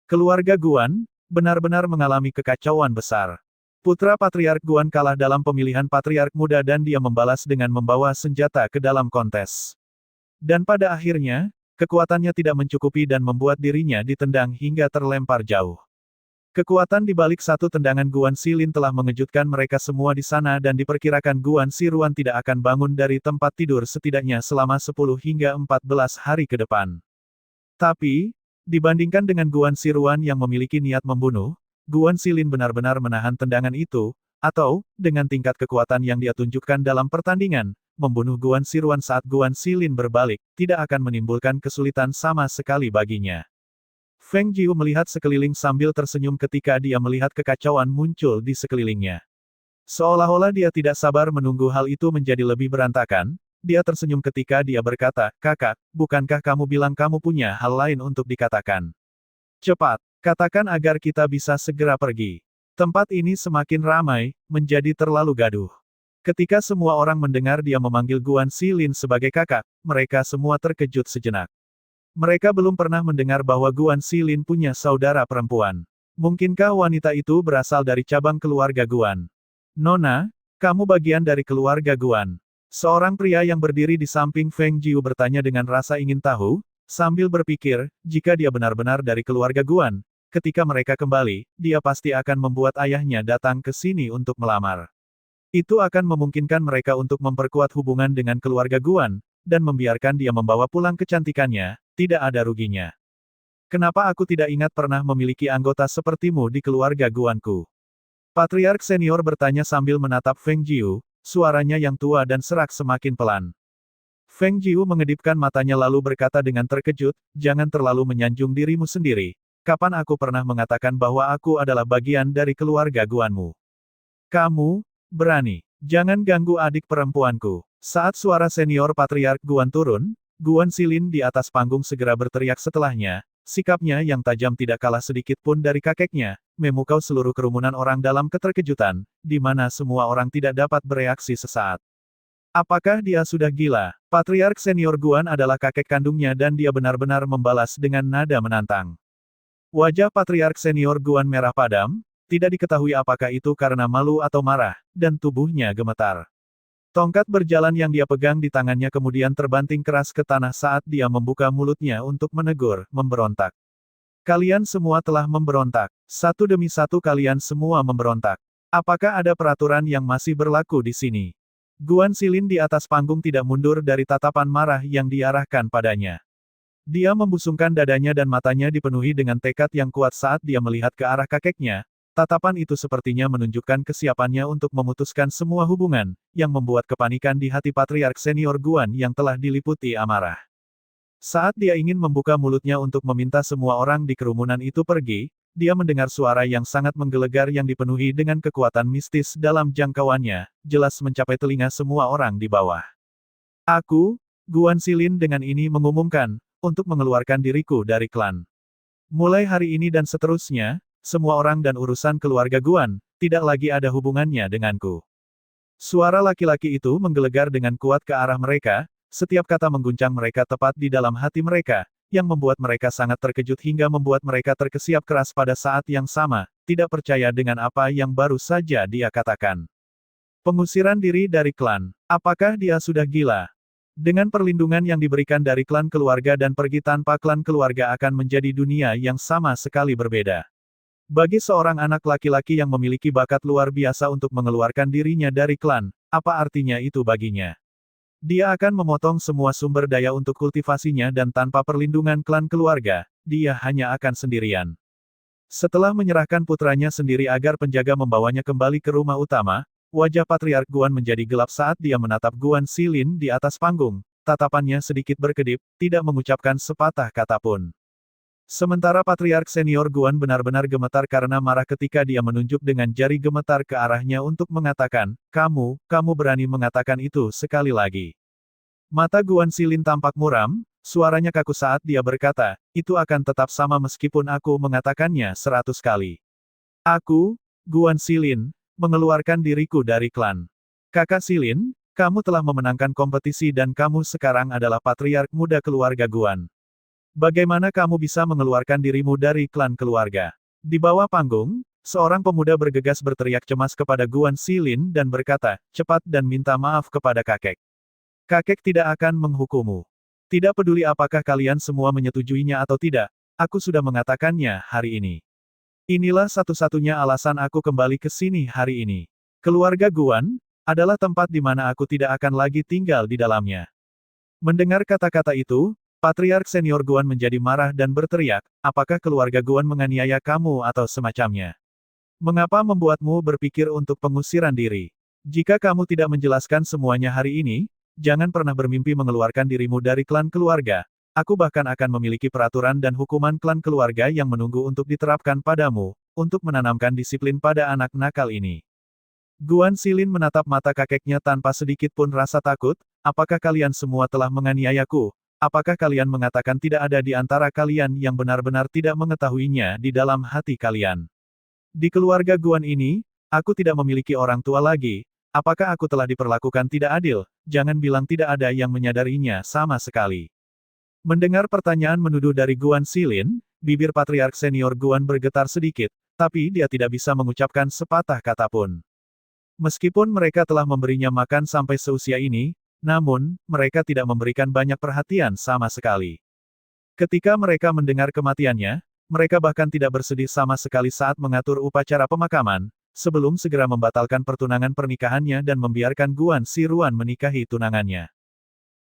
Speaker 1: Keluarga Guan, benar-benar mengalami kekacauan besar. Putra Patriark Guan kalah dalam pemilihan Patriark muda dan dia membalas dengan membawa senjata ke dalam kontes. Dan pada akhirnya, kekuatannya tidak mencukupi dan membuat dirinya ditendang hingga terlempar jauh. Kekuatan di balik satu tendangan Guan Xilin telah mengejutkan mereka semua di sana dan diperkirakan Guan Siruan tidak akan bangun dari tempat tidur setidaknya selama 10 hingga 14 hari ke depan. Tapi, dibandingkan dengan Guan Siruan yang memiliki niat membunuh, Guan Xilin benar-benar menahan tendangan itu, atau, dengan tingkat kekuatan yang dia tunjukkan dalam pertandingan, membunuh Guan Siruan saat Guan Xilin berbalik, tidak akan menimbulkan kesulitan sama sekali baginya. Feng Jiu melihat sekeliling sambil tersenyum ketika dia melihat kekacauan muncul di sekelilingnya. Seolah-olah dia tidak sabar menunggu hal itu menjadi lebih berantakan, dia tersenyum ketika dia berkata, "Kakak, bukankah kamu bilang kamu punya hal lain untuk dikatakan? Cepat, katakan agar kita bisa segera pergi. Tempat ini semakin ramai, menjadi terlalu gaduh." Ketika semua orang mendengar dia memanggil Guan Xilin sebagai kakak, mereka semua terkejut sejenak. Mereka belum pernah mendengar bahwa Guan Xilin punya saudara perempuan. Mungkinkah wanita itu berasal dari cabang keluarga Guan? Nona, kamu bagian dari keluarga Guan. Seorang pria yang berdiri di samping Feng Jiu bertanya dengan rasa ingin tahu, sambil berpikir, jika dia benar-benar dari keluarga Guan, ketika mereka kembali, dia pasti akan membuat ayahnya datang ke sini untuk melamar. Itu akan memungkinkan mereka untuk memperkuat hubungan dengan keluarga Guan, dan membiarkan dia membawa pulang kecantikannya, tidak ada ruginya. Kenapa aku tidak ingat pernah memiliki anggota sepertimu di keluarga Guanku? Patriark senior bertanya sambil menatap Feng Jiu, suaranya yang tua dan serak semakin pelan. Feng Jiu mengedipkan matanya lalu berkata dengan terkejut, "Jangan terlalu menyanjung dirimu sendiri. Kapan aku pernah mengatakan bahwa aku adalah bagian dari keluarga Guanmu? Kamu berani. Jangan ganggu adik perempuanku." Saat suara senior Patriark Guan turun, Guan Xilin di atas panggung segera berteriak setelahnya, sikapnya yang tajam tidak kalah sedikit pun dari kakeknya, memukau seluruh kerumunan orang dalam keterkejutan, di mana semua orang tidak dapat bereaksi sesaat. Apakah dia sudah gila? Patriark senior Guan adalah kakek kandungnya dan dia benar-benar membalas dengan nada menantang. Wajah Patriark senior Guan merah padam, tidak diketahui apakah itu karena malu atau marah, dan tubuhnya gemetar. Tongkat berjalan yang dia pegang di tangannya kemudian terbanting keras ke tanah saat dia membuka mulutnya untuk menegur, memberontak. Kalian semua telah memberontak. Satu demi satu kalian semua memberontak. Apakah ada peraturan yang masih berlaku di sini? Guan Xilin di atas panggung tidak mundur dari tatapan marah yang diarahkan padanya. Dia membusungkan dadanya dan matanya dipenuhi dengan tekad yang kuat saat dia melihat ke arah kakeknya. Tatapan itu sepertinya menunjukkan kesiapannya untuk memutuskan semua hubungan, yang membuat kepanikan di hati Patriark senior Guan yang telah diliputi amarah. Saat dia ingin membuka mulutnya untuk meminta semua orang di kerumunan itu pergi, dia mendengar suara yang sangat menggelegar yang dipenuhi dengan kekuatan mistis dalam jangkauannya, jelas mencapai telinga semua orang di bawah. Aku, Guan Xilin dengan ini mengumumkan, untuk mengeluarkan diriku dari klan. Mulai hari ini dan seterusnya, semua orang dan urusan keluarga Guan, tidak lagi ada hubungannya denganku. Suara laki-laki itu menggelegar dengan kuat ke arah mereka, setiap kata mengguncang mereka tepat di dalam hati mereka, yang membuat mereka sangat terkejut hingga membuat mereka terkesiap keras pada saat yang sama, tidak percaya dengan apa yang baru saja dia katakan. Pengusiran diri dari klan. Apakah dia sudah gila? Dengan perlindungan yang diberikan dari klan keluarga dan pergi tanpa klan keluarga akan menjadi dunia yang sama sekali berbeda. Bagi seorang anak laki-laki yang memiliki bakat luar biasa untuk mengeluarkan dirinya dari klan, apa artinya itu baginya? Dia akan memotong semua sumber daya untuk kultivasinya dan tanpa perlindungan klan keluarga, dia hanya akan sendirian. Setelah menyerahkan putranya sendiri agar penjaga membawanya kembali ke rumah utama, wajah Patriark Guan menjadi gelap saat dia menatap Guan Xilin di atas panggung, tatapannya sedikit berkedip, tidak mengucapkan sepatah kata pun. Sementara Patriark Senior Guan benar-benar gemetar karena marah ketika dia menunjuk dengan jari gemetar ke arahnya untuk mengatakan, kamu berani mengatakan itu sekali lagi. Mata Guan Xilin tampak muram, suaranya kaku saat dia berkata, itu akan tetap sama meskipun aku mengatakannya 100 kali. Aku, Guan Xilin, mengeluarkan diriku dari klan. Kakak Xilin, kamu telah memenangkan kompetisi dan kamu sekarang adalah Patriark muda keluarga Guan. Bagaimana kamu bisa mengeluarkan dirimu dari klan keluarga? Di bawah panggung, seorang pemuda bergegas berteriak cemas kepada Guan Xilin dan berkata, cepat dan minta maaf kepada kakek. Kakek tidak akan menghukummu. Tidak peduli apakah kalian semua menyetujuinya atau tidak, aku sudah mengatakannya hari ini. Inilah satu-satunya alasan aku kembali ke sini hari ini. Keluarga Guan adalah tempat di mana aku tidak akan lagi tinggal di dalamnya. Mendengar kata-kata itu, Patriark Senior Guan menjadi marah dan berteriak, apakah keluarga Guan menganiaya kamu atau semacamnya? Mengapa membuatmu berpikir untuk pengusiran diri? Jika kamu tidak menjelaskan semuanya hari ini, jangan pernah bermimpi mengeluarkan dirimu dari klan keluarga. Aku bahkan akan memiliki peraturan dan hukuman klan keluarga yang menunggu untuk diterapkan padamu, untuk menanamkan disiplin pada anak nakal ini. Guan Xilin menatap mata kakeknya tanpa sedikit pun rasa takut, apakah kalian semua telah menganiayaku? Apakah kalian mengatakan tidak ada di antara kalian yang benar-benar tidak mengetahuinya di dalam hati kalian? Di keluarga Guan ini, aku tidak memiliki orang tua lagi. Apakah aku telah diperlakukan tidak adil? Jangan bilang tidak ada yang menyadarinya sama sekali. Mendengar pertanyaan menuduh dari Guan Xilin, bibir Patriark Senior Guan bergetar sedikit, tapi dia tidak bisa mengucapkan sepatah kata pun. Meskipun mereka telah memberinya makan sampai seusia ini, namun, mereka tidak memberikan banyak perhatian sama sekali. Ketika mereka mendengar kematiannya, mereka bahkan tidak bersedih sama sekali saat mengatur upacara pemakaman, sebelum segera membatalkan pertunangan pernikahannya dan membiarkan Guan Xiruan menikahi tunangannya.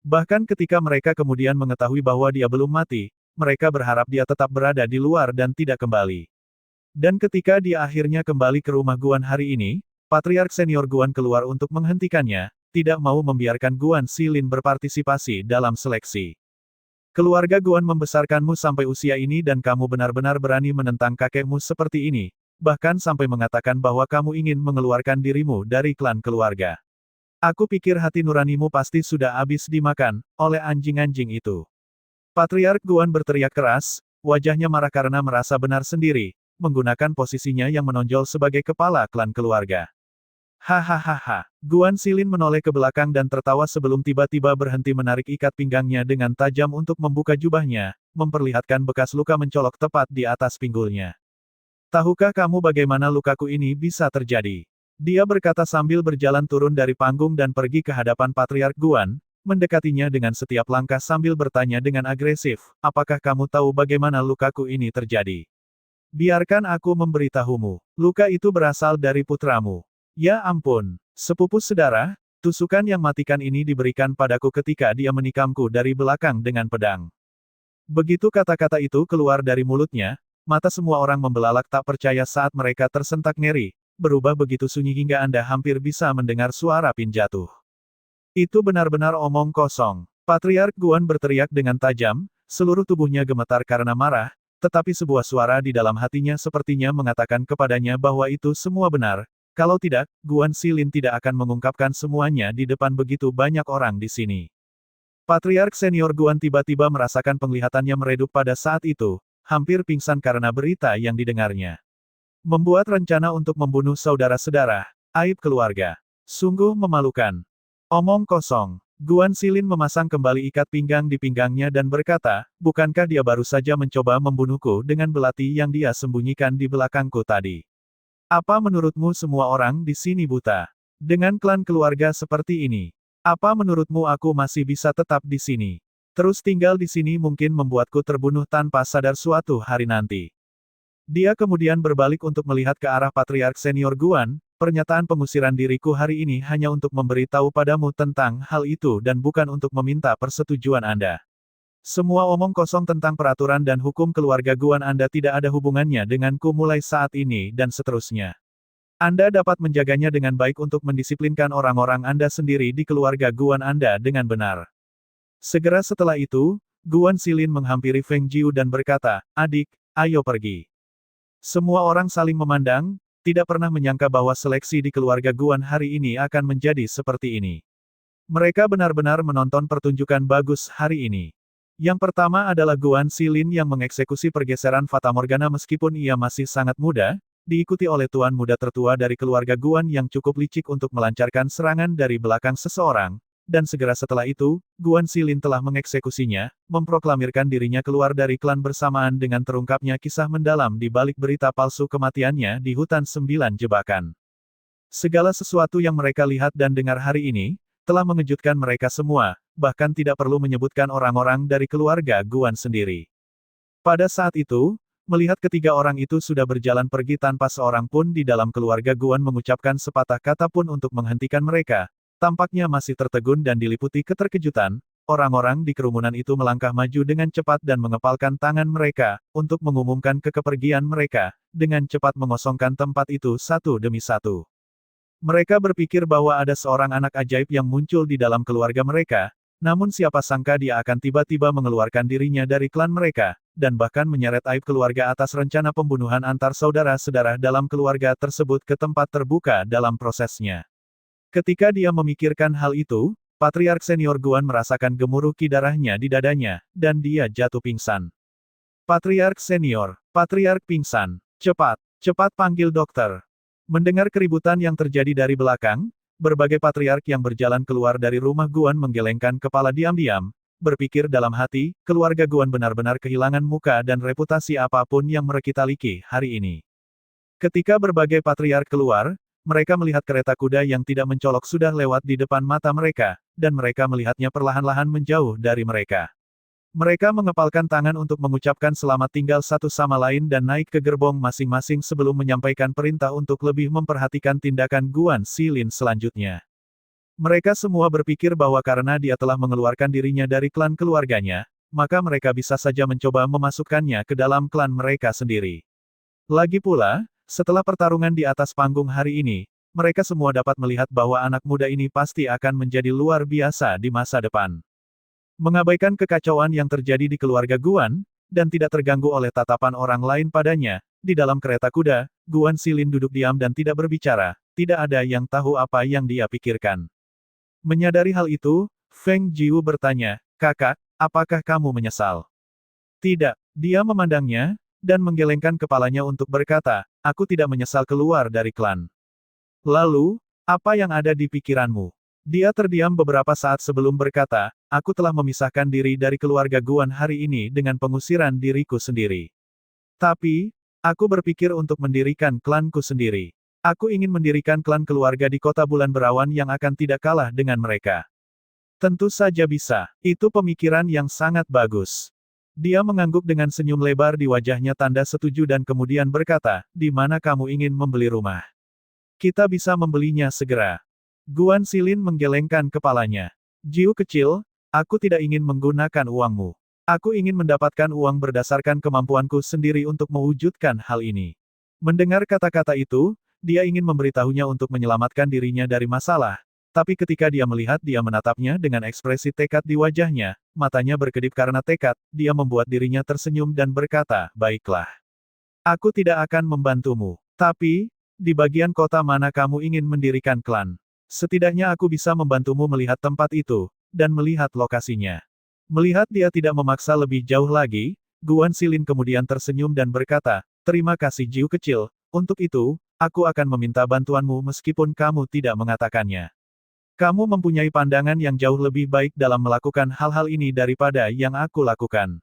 Speaker 1: Bahkan ketika mereka kemudian mengetahui bahwa dia belum mati, mereka berharap dia tetap berada di luar dan tidak kembali. Dan ketika dia akhirnya kembali ke rumah Guan hari ini, Patriark Senior Guan keluar untuk menghentikannya, tidak mau membiarkan Guan Xilin berpartisipasi dalam seleksi. Keluarga Guan membesarkanmu sampai usia ini dan kamu benar-benar berani menentang kakekmu seperti ini, bahkan sampai mengatakan bahwa kamu ingin mengeluarkan dirimu dari klan keluarga. Aku pikir hati nuranimu pasti sudah habis dimakan oleh anjing-anjing itu. Patriark Guan berteriak keras, wajahnya marah karena merasa benar sendiri, menggunakan posisinya yang menonjol sebagai kepala klan keluarga. Hahaha. Guan Xilin menoleh ke belakang dan tertawa sebelum tiba-tiba berhenti menarik ikat pinggangnya dengan tajam untuk membuka jubahnya, memperlihatkan bekas luka mencolok tepat di atas pinggulnya. Tahukah kamu bagaimana lukaku ini bisa terjadi? Dia berkata sambil berjalan turun dari panggung dan pergi ke hadapan Patriark Guan, mendekatinya dengan setiap langkah sambil bertanya dengan agresif, apakah kamu tahu bagaimana lukaku ini terjadi? Biarkan aku memberitahumu, luka itu berasal dari putramu. Ya ampun, sepupu sedara, tusukan yang matikan ini diberikan padaku ketika dia menikamku dari belakang dengan pedang. Begitu kata-kata itu keluar dari mulutnya, mata semua orang membelalak tak percaya saat mereka tersentak ngeri, berubah begitu sunyi hingga Anda hampir bisa mendengar suara pin jatuh. Itu benar-benar omong kosong. Patriark Guan berteriak dengan tajam, seluruh tubuhnya gemetar karena marah, tetapi sebuah suara di dalam hatinya sepertinya mengatakan kepadanya bahwa itu semua benar. Kalau tidak, Guan Xilin tidak akan mengungkapkan semuanya di depan begitu banyak orang di sini. Patriark senior Guan tiba-tiba merasakan penglihatannya meredup pada saat itu, hampir pingsan karena berita yang didengarnya. Membuat rencana untuk membunuh saudara-saudara, aib keluarga. Sungguh memalukan. Omong kosong. Guan Xilin memasang kembali ikat pinggang di pinggangnya dan berkata, bukankah dia baru saja mencoba membunuhku dengan belati yang dia sembunyikan di belakangku tadi? Apa menurutmu semua orang di sini buta? Dengan klan keluarga seperti ini, apa menurutmu aku masih bisa tetap di sini? Terus tinggal di sini mungkin membuatku terbunuh tanpa sadar suatu hari nanti. Dia kemudian berbalik untuk melihat ke arah Patriark Senior Guan, pernyataan pengusiran diriku hari ini hanya untuk memberitahu padamu tentang hal itu dan bukan untuk meminta persetujuan Anda. Semua omong kosong tentang peraturan dan hukum keluarga Guan Anda tidak ada hubungannya denganku mulai saat ini dan seterusnya. Anda dapat menjaganya dengan baik untuk mendisiplinkan orang-orang Anda sendiri di keluarga Guan Anda dengan benar. Segera setelah itu, Guan Xilin menghampiri Feng Jiu dan berkata, adik, ayo pergi. Semua orang saling memandang, tidak pernah menyangka bahwa seleksi di keluarga Guan hari ini akan menjadi seperti ini. Mereka benar-benar menonton pertunjukan bagus hari ini. Yang pertama adalah Guan Xilin yang mengeksekusi pergeseran Fata Morgana meskipun ia masih sangat muda, diikuti oleh tuan muda tertua dari keluarga Guan yang cukup licik untuk melancarkan serangan dari belakang seseorang. Dan segera setelah itu, Guan Xilin telah mengeksekusinya, memproklamirkan dirinya keluar dari klan bersamaan dengan terungkapnya kisah mendalam di balik berita palsu kematiannya di hutan 9 jebakan. Segala sesuatu yang mereka lihat dan dengar hari ini, telah mengejutkan mereka semua, bahkan tidak perlu menyebutkan orang-orang dari keluarga Guan sendiri. Pada saat itu, melihat ketiga orang itu sudah berjalan pergi tanpa seorang pun di dalam keluarga Guan mengucapkan sepatah kata pun untuk menghentikan mereka, tampaknya masih tertegun dan diliputi keterkejutan, orang-orang di kerumunan itu melangkah maju dengan cepat dan mengepalkan tangan mereka, untuk mengumumkan kepergian mereka, dengan cepat mengosongkan tempat itu satu demi satu. Mereka berpikir bahwa ada seorang anak ajaib yang muncul di dalam keluarga mereka, namun siapa sangka dia akan tiba-tiba mengeluarkan dirinya dari klan mereka, dan bahkan menyeret aib keluarga atas rencana pembunuhan antar saudara-saudara dalam keluarga tersebut ke tempat terbuka dalam prosesnya. Ketika dia memikirkan hal itu, Patriark Senior Guan merasakan gemuruh ki darahnya di dadanya, dan dia jatuh pingsan. Patriark Senior, Patriark pingsan. Cepat, cepat panggil dokter. Mendengar keributan yang terjadi dari belakang, berbagai patriark yang berjalan keluar dari rumah Guan menggelengkan kepala diam-diam, berpikir dalam hati, keluarga Guan benar-benar kehilangan muka dan reputasi apapun yang merekitali hari ini. Ketika berbagai patriark keluar, mereka melihat kereta kuda yang tidak mencolok sudah lewat di depan mata mereka, dan mereka melihatnya perlahan-lahan menjauh dari mereka. Mereka mengepalkan tangan untuk mengucapkan selamat tinggal satu sama lain dan naik ke gerbong masing-masing sebelum menyampaikan perintah untuk lebih memperhatikan tindakan Guan Xilin selanjutnya. Mereka semua berpikir bahwa karena dia telah mengeluarkan dirinya dari klan keluarganya, maka mereka bisa saja mencoba memasukkannya ke dalam klan mereka sendiri. Lagi pula, setelah pertarungan di atas panggung hari ini, mereka semua dapat melihat bahwa anak muda ini pasti akan menjadi luar biasa di masa depan. Mengabaikan kekacauan yang terjadi di keluarga Guan, dan tidak terganggu oleh tatapan orang lain padanya, di dalam kereta kuda, Guan Xilin duduk diam dan tidak berbicara, tidak ada yang tahu apa yang dia pikirkan. Menyadari hal itu, Feng Jiu bertanya, kakak, apakah kamu menyesal? Tidak, dia memandangnya, dan menggelengkan kepalanya untuk berkata, aku tidak menyesal keluar dari klan. Lalu, apa yang ada di pikiranmu? Dia terdiam beberapa saat sebelum berkata, aku telah memisahkan diri dari keluarga Guan hari ini dengan pengusiran diriku sendiri. Tapi, aku berpikir untuk mendirikan klanku sendiri. Aku ingin mendirikan klan keluarga di kota bulan berawan yang akan tidak kalah dengan mereka. Tentu saja bisa, itu pemikiran yang sangat bagus. Dia mengangguk dengan senyum lebar di wajahnya tanda setuju dan kemudian berkata, di mana kamu ingin membeli rumah? Kita bisa membelinya segera. Guan Xilin menggelengkan kepalanya. Jiu kecil, aku tidak ingin menggunakan uangmu. Aku ingin mendapatkan uang berdasarkan kemampuanku sendiri untuk mewujudkan hal ini. Mendengar kata-kata itu, dia ingin memberitahunya untuk menyelamatkan dirinya dari masalah, tapi ketika dia melihat dia menatapnya dengan ekspresi tekad di wajahnya, matanya berkedip karena tekad, dia membuat dirinya tersenyum dan berkata, baiklah. Aku tidak akan membantumu. Tapi, di bagian kota mana kamu ingin mendirikan klan? Setidaknya aku bisa membantumu melihat tempat itu, dan melihat lokasinya. Melihat dia tidak memaksa lebih jauh lagi, Guan Xilin kemudian tersenyum dan berkata, terima kasih Jiu kecil, untuk itu, aku akan meminta bantuanmu meskipun kamu tidak mengatakannya. Kamu mempunyai pandangan yang jauh lebih baik dalam melakukan hal-hal ini daripada yang aku lakukan.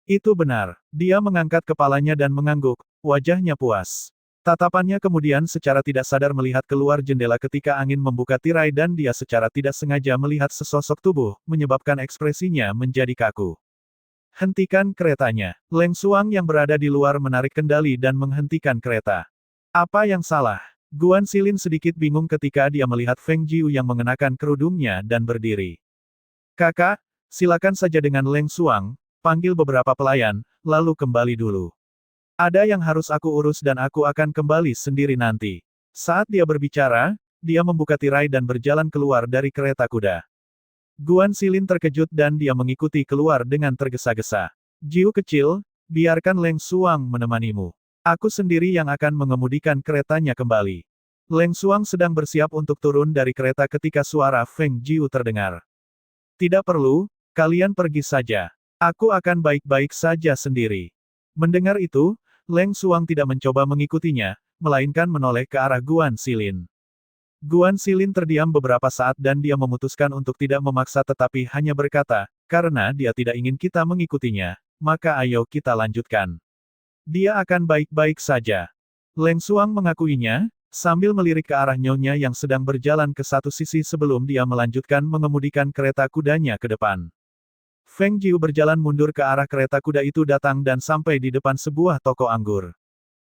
Speaker 1: Itu benar. Dia mengangkat kepalanya dan mengangguk, wajahnya puas. Tatapannya kemudian secara tidak sadar melihat keluar jendela ketika angin membuka tirai dan dia secara tidak sengaja melihat sesosok tubuh, menyebabkan ekspresinya menjadi kaku. Hentikan keretanya. Leng Xuang yang berada di luar menarik kendali dan menghentikan kereta. Apa yang salah? Guan Xilin sedikit bingung ketika dia melihat Feng Jiu yang mengenakan kerudungnya dan berdiri. Kakak, silakan saja dengan Leng Xuang, panggil beberapa pelayan, lalu kembali dulu. Ada yang harus aku urus dan aku akan kembali sendiri nanti. Saat dia berbicara, dia membuka tirai dan berjalan keluar dari kereta kuda. Guan Xilin terkejut dan dia mengikuti keluar dengan tergesa-gesa. Jiu kecil, biarkan Leng Xuang menemanimu. Aku sendiri yang akan mengemudikan keretanya kembali. Leng Xuang sedang bersiap untuk turun dari kereta ketika suara Feng Jiu terdengar. Tidak perlu, kalian pergi saja. Aku akan baik-baik saja sendiri. Mendengar itu, Leng Xuang tidak mencoba mengikutinya, melainkan menoleh ke arah Guan Xilin. Guan Xilin terdiam beberapa saat dan dia memutuskan untuk tidak memaksa tetapi hanya berkata, karena dia tidak ingin kita mengikutinya, maka ayo kita lanjutkan. Dia akan baik-baik saja. Leng Xuang mengakuinya, sambil melirik ke arah nyonya yang sedang berjalan ke satu sisi sebelum dia melanjutkan mengemudikan kereta kudanya ke depan. Feng Jiu berjalan mundur ke arah kereta kuda itu datang dan sampai di depan sebuah toko anggur.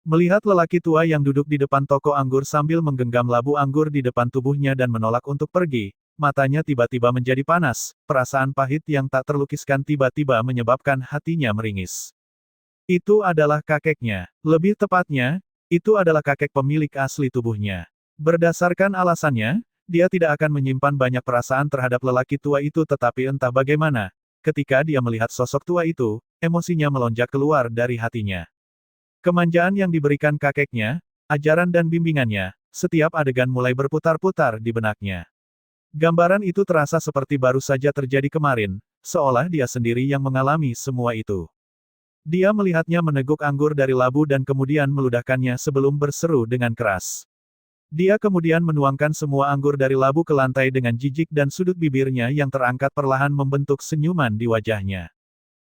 Speaker 1: Melihat lelaki tua yang duduk di depan toko anggur sambil menggenggam labu anggur di depan tubuhnya dan menolak untuk pergi, matanya tiba-tiba menjadi panas, perasaan pahit yang tak terlukiskan tiba-tiba menyebabkan hatinya meringis. Itu adalah kakeknya. Lebih tepatnya, itu adalah kakek pemilik asli tubuhnya. Berdasarkan alasannya, dia tidak akan menyimpan banyak perasaan terhadap lelaki tua itu tetapi entah bagaimana, ketika dia melihat sosok tua itu, emosinya melonjak keluar dari hatinya. Kemanjaan yang diberikan kakeknya, ajaran dan bimbingannya, setiap adegan mulai berputar-putar di benaknya. Gambaran itu terasa seperti baru saja terjadi kemarin, seolah dia sendiri yang mengalami semua itu. Dia melihatnya meneguk anggur dari labu dan kemudian meludahkannya sebelum berseru dengan keras. Dia kemudian menuangkan semua anggur dari labu ke lantai dengan jijik dan sudut bibirnya yang terangkat perlahan membentuk senyuman di wajahnya.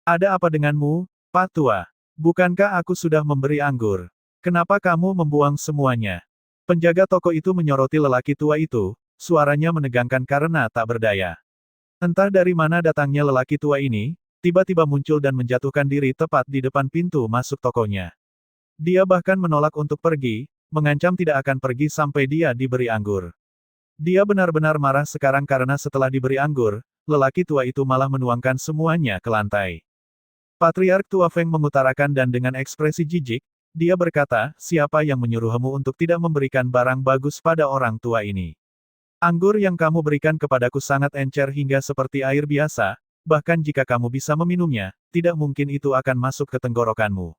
Speaker 1: Ada apa denganmu, Pak Tua? Bukankah aku sudah memberi anggur? Kenapa kamu membuang semuanya? Penjaga toko itu menyoroti lelaki tua itu, suaranya menegangkan karena tak berdaya. Entah dari mana datangnya lelaki tua ini, tiba-tiba muncul dan menjatuhkan diri tepat di depan pintu masuk tokonya. Dia bahkan menolak untuk pergi, mengancam tidak akan pergi sampai dia diberi anggur. Dia benar-benar marah sekarang karena setelah diberi anggur, lelaki tua itu malah menuangkan semuanya ke lantai. Patriark tua Feng mengutarakan dan dengan ekspresi jijik, dia berkata, siapa yang menyuruhmu untuk tidak memberikan barang bagus pada orang tua ini? Anggur yang kamu berikan kepadaku sangat encer hingga seperti air biasa, bahkan jika kamu bisa meminumnya, tidak mungkin itu akan masuk ke tenggorokanmu.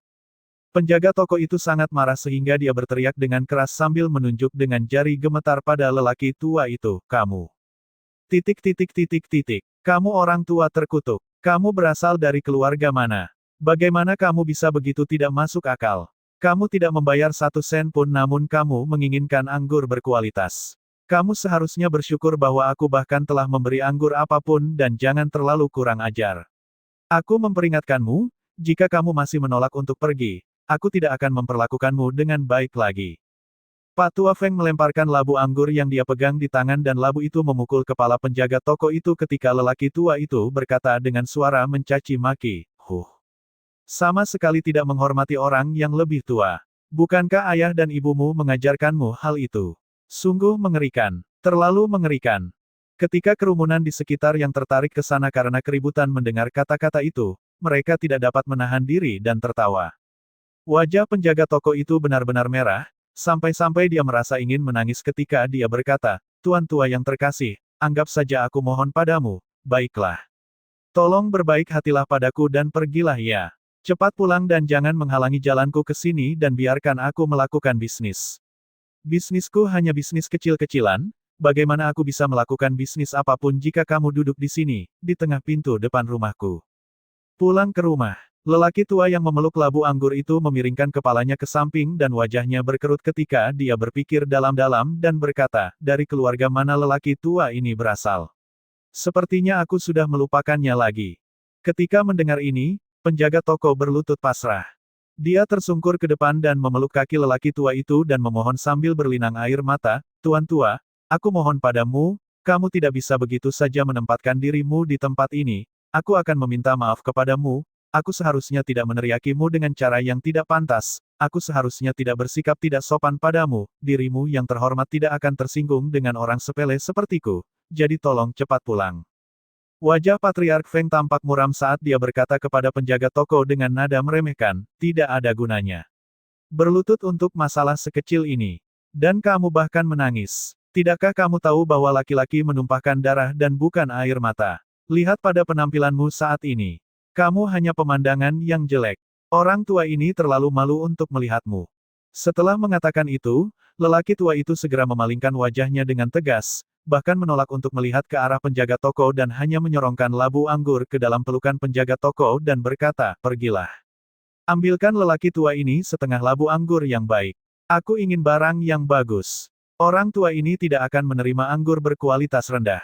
Speaker 1: Penjaga toko itu sangat marah sehingga dia berteriak dengan keras sambil menunjuk dengan jari gemetar pada lelaki tua itu, kamu. Kamu orang tua terkutuk. Kamu berasal dari keluarga mana? Bagaimana kamu bisa begitu tidak masuk akal? Kamu tidak membayar 1 sen pun namun kamu menginginkan anggur berkualitas. Kamu seharusnya bersyukur bahwa aku bahkan telah memberi anggur apapun dan jangan terlalu kurang ajar. Aku memperingatkanmu, jika kamu masih menolak untuk pergi, aku tidak akan memperlakukanmu dengan baik lagi. Pak Tua Feng melemparkan labu anggur yang dia pegang di tangan dan labu itu memukul kepala penjaga toko itu ketika lelaki tua itu berkata dengan suara mencaci maki, Sama sekali tidak menghormati orang yang lebih tua. Bukankah ayah dan ibumu mengajarkanmu hal itu? Sungguh mengerikan. Terlalu mengerikan. Ketika kerumunan di sekitar yang tertarik ke sana karena keributan mendengar kata-kata itu, mereka tidak dapat menahan diri dan tertawa. Wajah penjaga toko itu benar-benar merah, sampai-sampai dia merasa ingin menangis ketika dia berkata, Tuan tua yang terkasih, anggap saja aku mohon padamu, baiklah. Tolong berbaik hatilah padaku dan pergilah ya. Cepat pulang dan jangan menghalangi jalanku ke sini dan biarkan aku melakukan bisnis. Bisnisku hanya bisnis kecil-kecilan, bagaimana aku bisa melakukan bisnis apapun jika kamu duduk di sini, di tengah pintu depan rumahku. Pulang ke rumah. Lelaki tua yang memeluk labu anggur itu memiringkan kepalanya ke samping dan wajahnya berkerut ketika dia berpikir dalam-dalam dan berkata, dari keluarga mana lelaki tua ini berasal? Sepertinya aku sudah melupakannya lagi. Ketika mendengar ini, penjaga toko berlutut pasrah. Dia tersungkur ke depan dan memeluk kaki lelaki tua itu dan memohon sambil berlinang air mata, Tuan tua, aku mohon padamu, kamu tidak bisa begitu saja menempatkan dirimu di tempat ini, aku akan meminta maaf kepadamu, aku seharusnya tidak meneriakimu dengan cara yang tidak pantas, aku seharusnya tidak bersikap tidak sopan padamu, dirimu yang terhormat tidak akan tersinggung dengan orang sepele sepertiku, jadi tolong cepat pulang. Wajah Patriark Feng tampak muram saat dia berkata kepada penjaga toko dengan nada meremehkan, tidak ada gunanya. Berlutut untuk masalah sekecil ini. Dan kamu bahkan menangis. Tidakkah kamu tahu bahwa laki-laki menumpahkan darah dan bukan air mata? Lihat pada penampilanmu saat ini. Kamu hanya pemandangan yang jelek. Orang tua ini terlalu malu untuk melihatmu. Setelah mengatakan itu, lelaki tua itu segera memalingkan wajahnya dengan tegas, bahkan menolak untuk melihat ke arah penjaga toko dan hanya menyorongkan labu anggur ke dalam pelukan penjaga toko dan berkata, pergilah. Ambilkan lelaki tua ini setengah labu anggur yang baik. Aku ingin barang yang bagus. Orang tua ini tidak akan menerima anggur berkualitas rendah.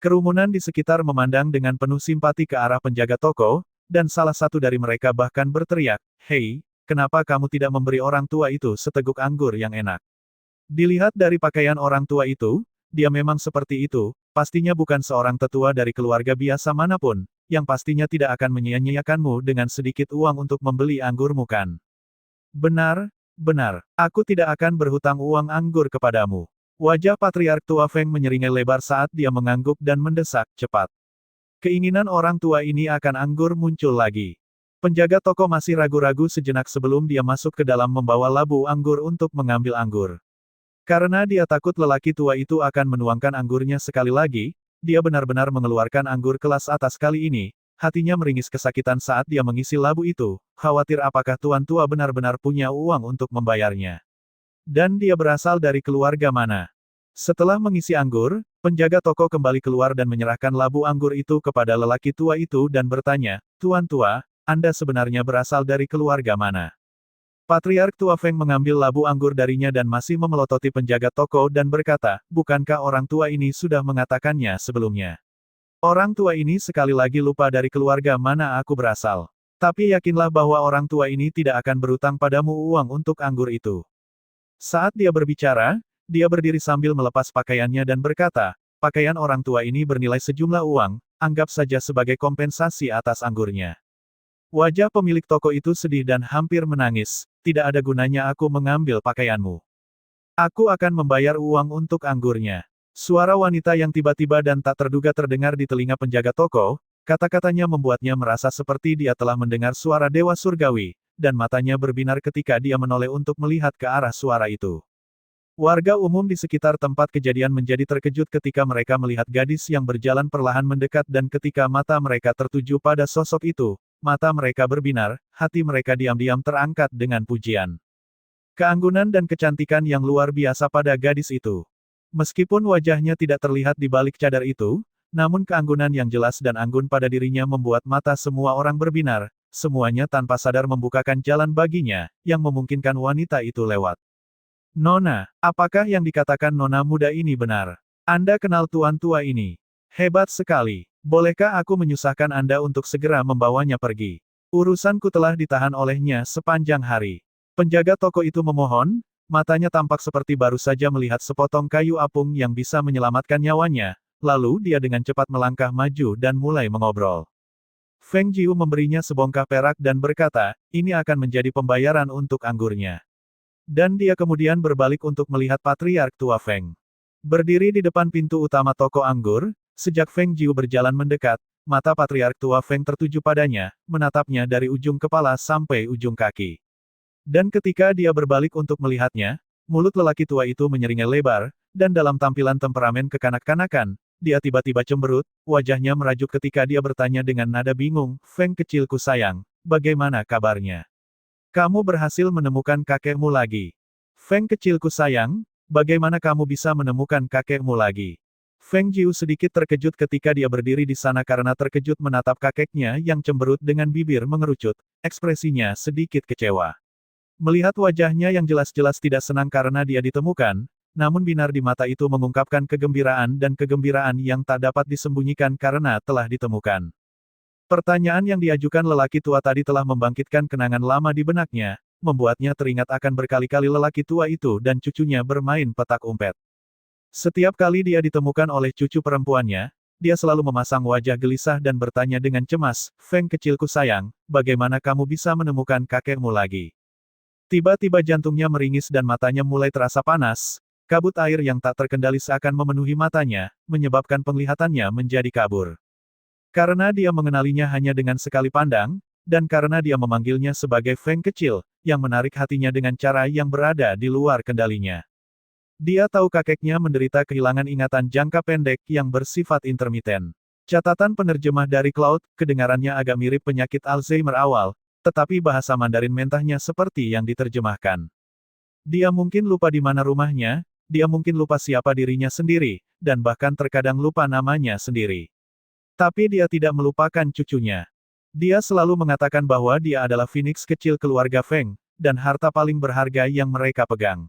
Speaker 1: Kerumunan di sekitar memandang dengan penuh simpati ke arah penjaga toko, dan salah satu dari mereka bahkan berteriak, hei, kenapa kamu tidak memberi orang tua itu seteguk anggur yang enak? Dilihat dari pakaian orang tua itu, dia memang seperti itu, pastinya bukan seorang tetua dari keluarga biasa manapun, yang pastinya tidak akan menyia-nyiakanmu dengan sedikit uang untuk membeli anggurmu kan? Benar, benar, aku tidak akan berhutang uang anggur kepadamu. Wajah Patriark tua Feng menyeringai lebar saat dia mengangguk dan mendesak, cepat. Keinginan orang tua ini akan anggur muncul lagi. Penjaga toko masih ragu-ragu sejenak sebelum dia masuk ke dalam membawa labu anggur untuk mengambil anggur. Karena dia takut lelaki tua itu akan menuangkan anggurnya sekali lagi, dia benar-benar mengeluarkan anggur kelas atas kali ini, hatinya meringis kesakitan saat dia mengisi labu itu, khawatir apakah tuan tua benar-benar punya uang untuk membayarnya. Dan dia berasal dari keluarga mana? Setelah mengisi anggur, penjaga toko kembali keluar dan menyerahkan labu anggur itu kepada lelaki tua itu dan bertanya, Tuan tua, Anda sebenarnya berasal dari keluarga mana? Patriark tua Feng mengambil labu anggur darinya dan masih memelototi penjaga toko dan berkata, bukankah orang tua ini sudah mengatakannya sebelumnya? Orang tua ini sekali lagi lupa dari keluarga mana aku berasal. Tapi yakinlah bahwa orang tua ini tidak akan berutang padamu uang untuk anggur itu. Saat dia berbicara, dia berdiri sambil melepas pakaiannya dan berkata, pakaian orang tua ini bernilai sejumlah uang, anggap saja sebagai kompensasi atas anggurnya. Wajah pemilik toko itu sedih dan hampir menangis, tidak ada gunanya aku mengambil pakaianmu. Aku akan membayar uang untuk anggurnya. Suara wanita yang tiba-tiba dan tak terduga terdengar di telinga penjaga toko, kata-katanya membuatnya merasa seperti dia telah mendengar suara dewa surgawi, dan matanya berbinar ketika dia menoleh untuk melihat ke arah suara itu. Warga umum di sekitar tempat kejadian menjadi terkejut ketika mereka melihat gadis yang berjalan perlahan mendekat dan ketika mata mereka tertuju pada sosok itu, mata mereka berbinar, hati mereka diam-diam terangkat dengan pujian. Keanggunan dan kecantikan yang luar biasa pada gadis itu. Meskipun wajahnya tidak terlihat di balik cadar itu, namun keanggunan yang jelas dan anggun pada dirinya membuat mata semua orang berbinar, semuanya tanpa sadar membukakan jalan baginya, yang memungkinkan wanita itu lewat. Nona, apakah yang dikatakan Nona muda ini benar? Anda kenal tuan tua ini? Hebat sekali. Bolehkah aku menyusahkan Anda untuk segera membawanya pergi? Urusanku telah ditahan olehnya sepanjang hari. Penjaga toko itu memohon, matanya tampak seperti baru saja melihat sepotong kayu apung yang bisa menyelamatkan nyawanya, lalu dia dengan cepat melangkah maju dan mulai mengobrol. Feng Jiu memberinya sebongkah perak dan berkata, ini akan menjadi pembayaran untuk anggurnya. Dan dia kemudian berbalik untuk melihat Patriark tua Feng. Berdiri di depan pintu utama toko anggur, sejak Feng Jiu berjalan mendekat, mata Patriark tua Feng tertuju padanya, menatapnya dari ujung kepala sampai ujung kaki. Dan ketika dia berbalik untuk melihatnya, mulut lelaki tua itu menyeringai lebar, dan dalam tampilan temperamen kekanak-kanakan, dia tiba-tiba cemberut, wajahnya merajuk ketika dia bertanya dengan nada bingung, "Feng kecilku sayang, bagaimana kabarnya? Kamu berhasil menemukan kakekmu lagi?" "Feng kecilku sayang, bagaimana kamu bisa menemukan kakekmu lagi?" Feng Jiu sedikit terkejut ketika dia berdiri di sana karena terkejut menatap kakeknya yang cemberut dengan bibir mengerucut, ekspresinya sedikit kecewa. Melihat wajahnya yang jelas-jelas tidak senang karena dia ditemukan, namun binar di mata itu mengungkapkan kegembiraan dan kegembiraan yang tak dapat disembunyikan karena telah ditemukan. Pertanyaan yang diajukan lelaki tua tadi telah membangkitkan kenangan lama di benaknya, membuatnya teringat akan berkali-kali lelaki tua itu dan cucunya bermain petak umpet. Setiap kali dia ditemukan oleh cucu perempuannya, dia selalu memasang wajah gelisah dan bertanya dengan cemas, "Feng kecilku sayang, bagaimana kamu bisa menemukan kakekmu lagi?" Tiba-tiba jantungnya meringis dan matanya mulai terasa panas, kabut air yang tak terkendali seakan memenuhi matanya, menyebabkan penglihatannya menjadi kabur. Karena dia mengenalinya hanya dengan sekali pandang, dan karena dia memanggilnya sebagai Feng kecil, yang menarik hatinya dengan cara yang berada di luar kendalinya. Dia tahu kakeknya menderita kehilangan ingatan jangka pendek yang bersifat intermiten. Catatan penerjemah dari Cloud, kedengarannya agak mirip penyakit Alzheimer awal, tetapi bahasa Mandarin mentahnya seperti yang diterjemahkan. Dia mungkin lupa di mana rumahnya, dia mungkin lupa siapa dirinya sendiri, dan bahkan terkadang lupa namanya sendiri. Tapi dia tidak melupakan cucunya. Dia selalu mengatakan bahwa dia adalah Phoenix kecil keluarga Feng, dan harta paling berharga yang mereka pegang.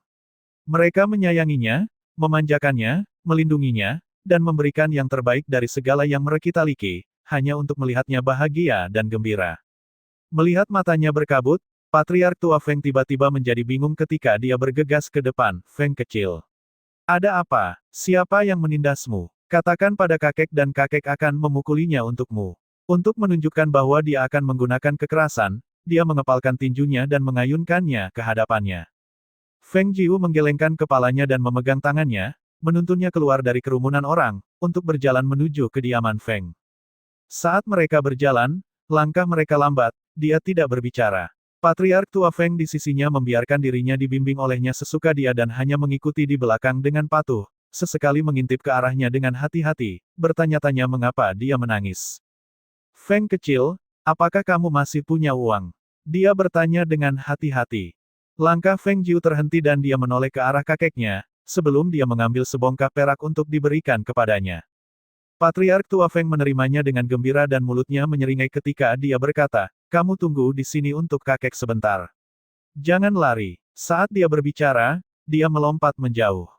Speaker 1: Mereka menyayanginya, memanjakannya, melindunginya, dan memberikan yang terbaik dari segala yang mereka miliki, hanya untuk melihatnya bahagia dan gembira. Melihat matanya berkabut, Patriark tua Feng tiba-tiba menjadi bingung ketika dia bergegas ke depan, "Feng kecil. Ada apa? Siapa yang menindasmu? Katakan pada kakek dan kakek akan memukulinya untukmu." Untuk menunjukkan bahwa dia akan menggunakan kekerasan, dia mengepalkan tinjunya dan mengayunkannya ke hadapannya. Feng Jiu menggelengkan kepalanya dan memegang tangannya, menuntunnya keluar dari kerumunan orang, untuk berjalan menuju kediaman Feng. Saat mereka berjalan, langkah mereka lambat, dia tidak berbicara. Patriark tua Feng di sisinya membiarkan dirinya dibimbing olehnya sesuka dia dan hanya mengikuti di belakang dengan patuh, sesekali mengintip ke arahnya dengan hati-hati, bertanya-tanya mengapa dia menangis. "Feng kecil, apakah kamu masih punya uang?" Dia bertanya dengan hati-hati. Langkah Feng Jiu terhenti dan dia menoleh ke arah kakeknya, sebelum dia mengambil sebongkah perak untuk diberikan kepadanya. Patriark tua Feng menerimanya dengan gembira dan mulutnya menyeringai ketika dia berkata, "Kamu tunggu di sini untuk kakek sebentar. Jangan lari." Saat dia berbicara, dia melompat menjauh.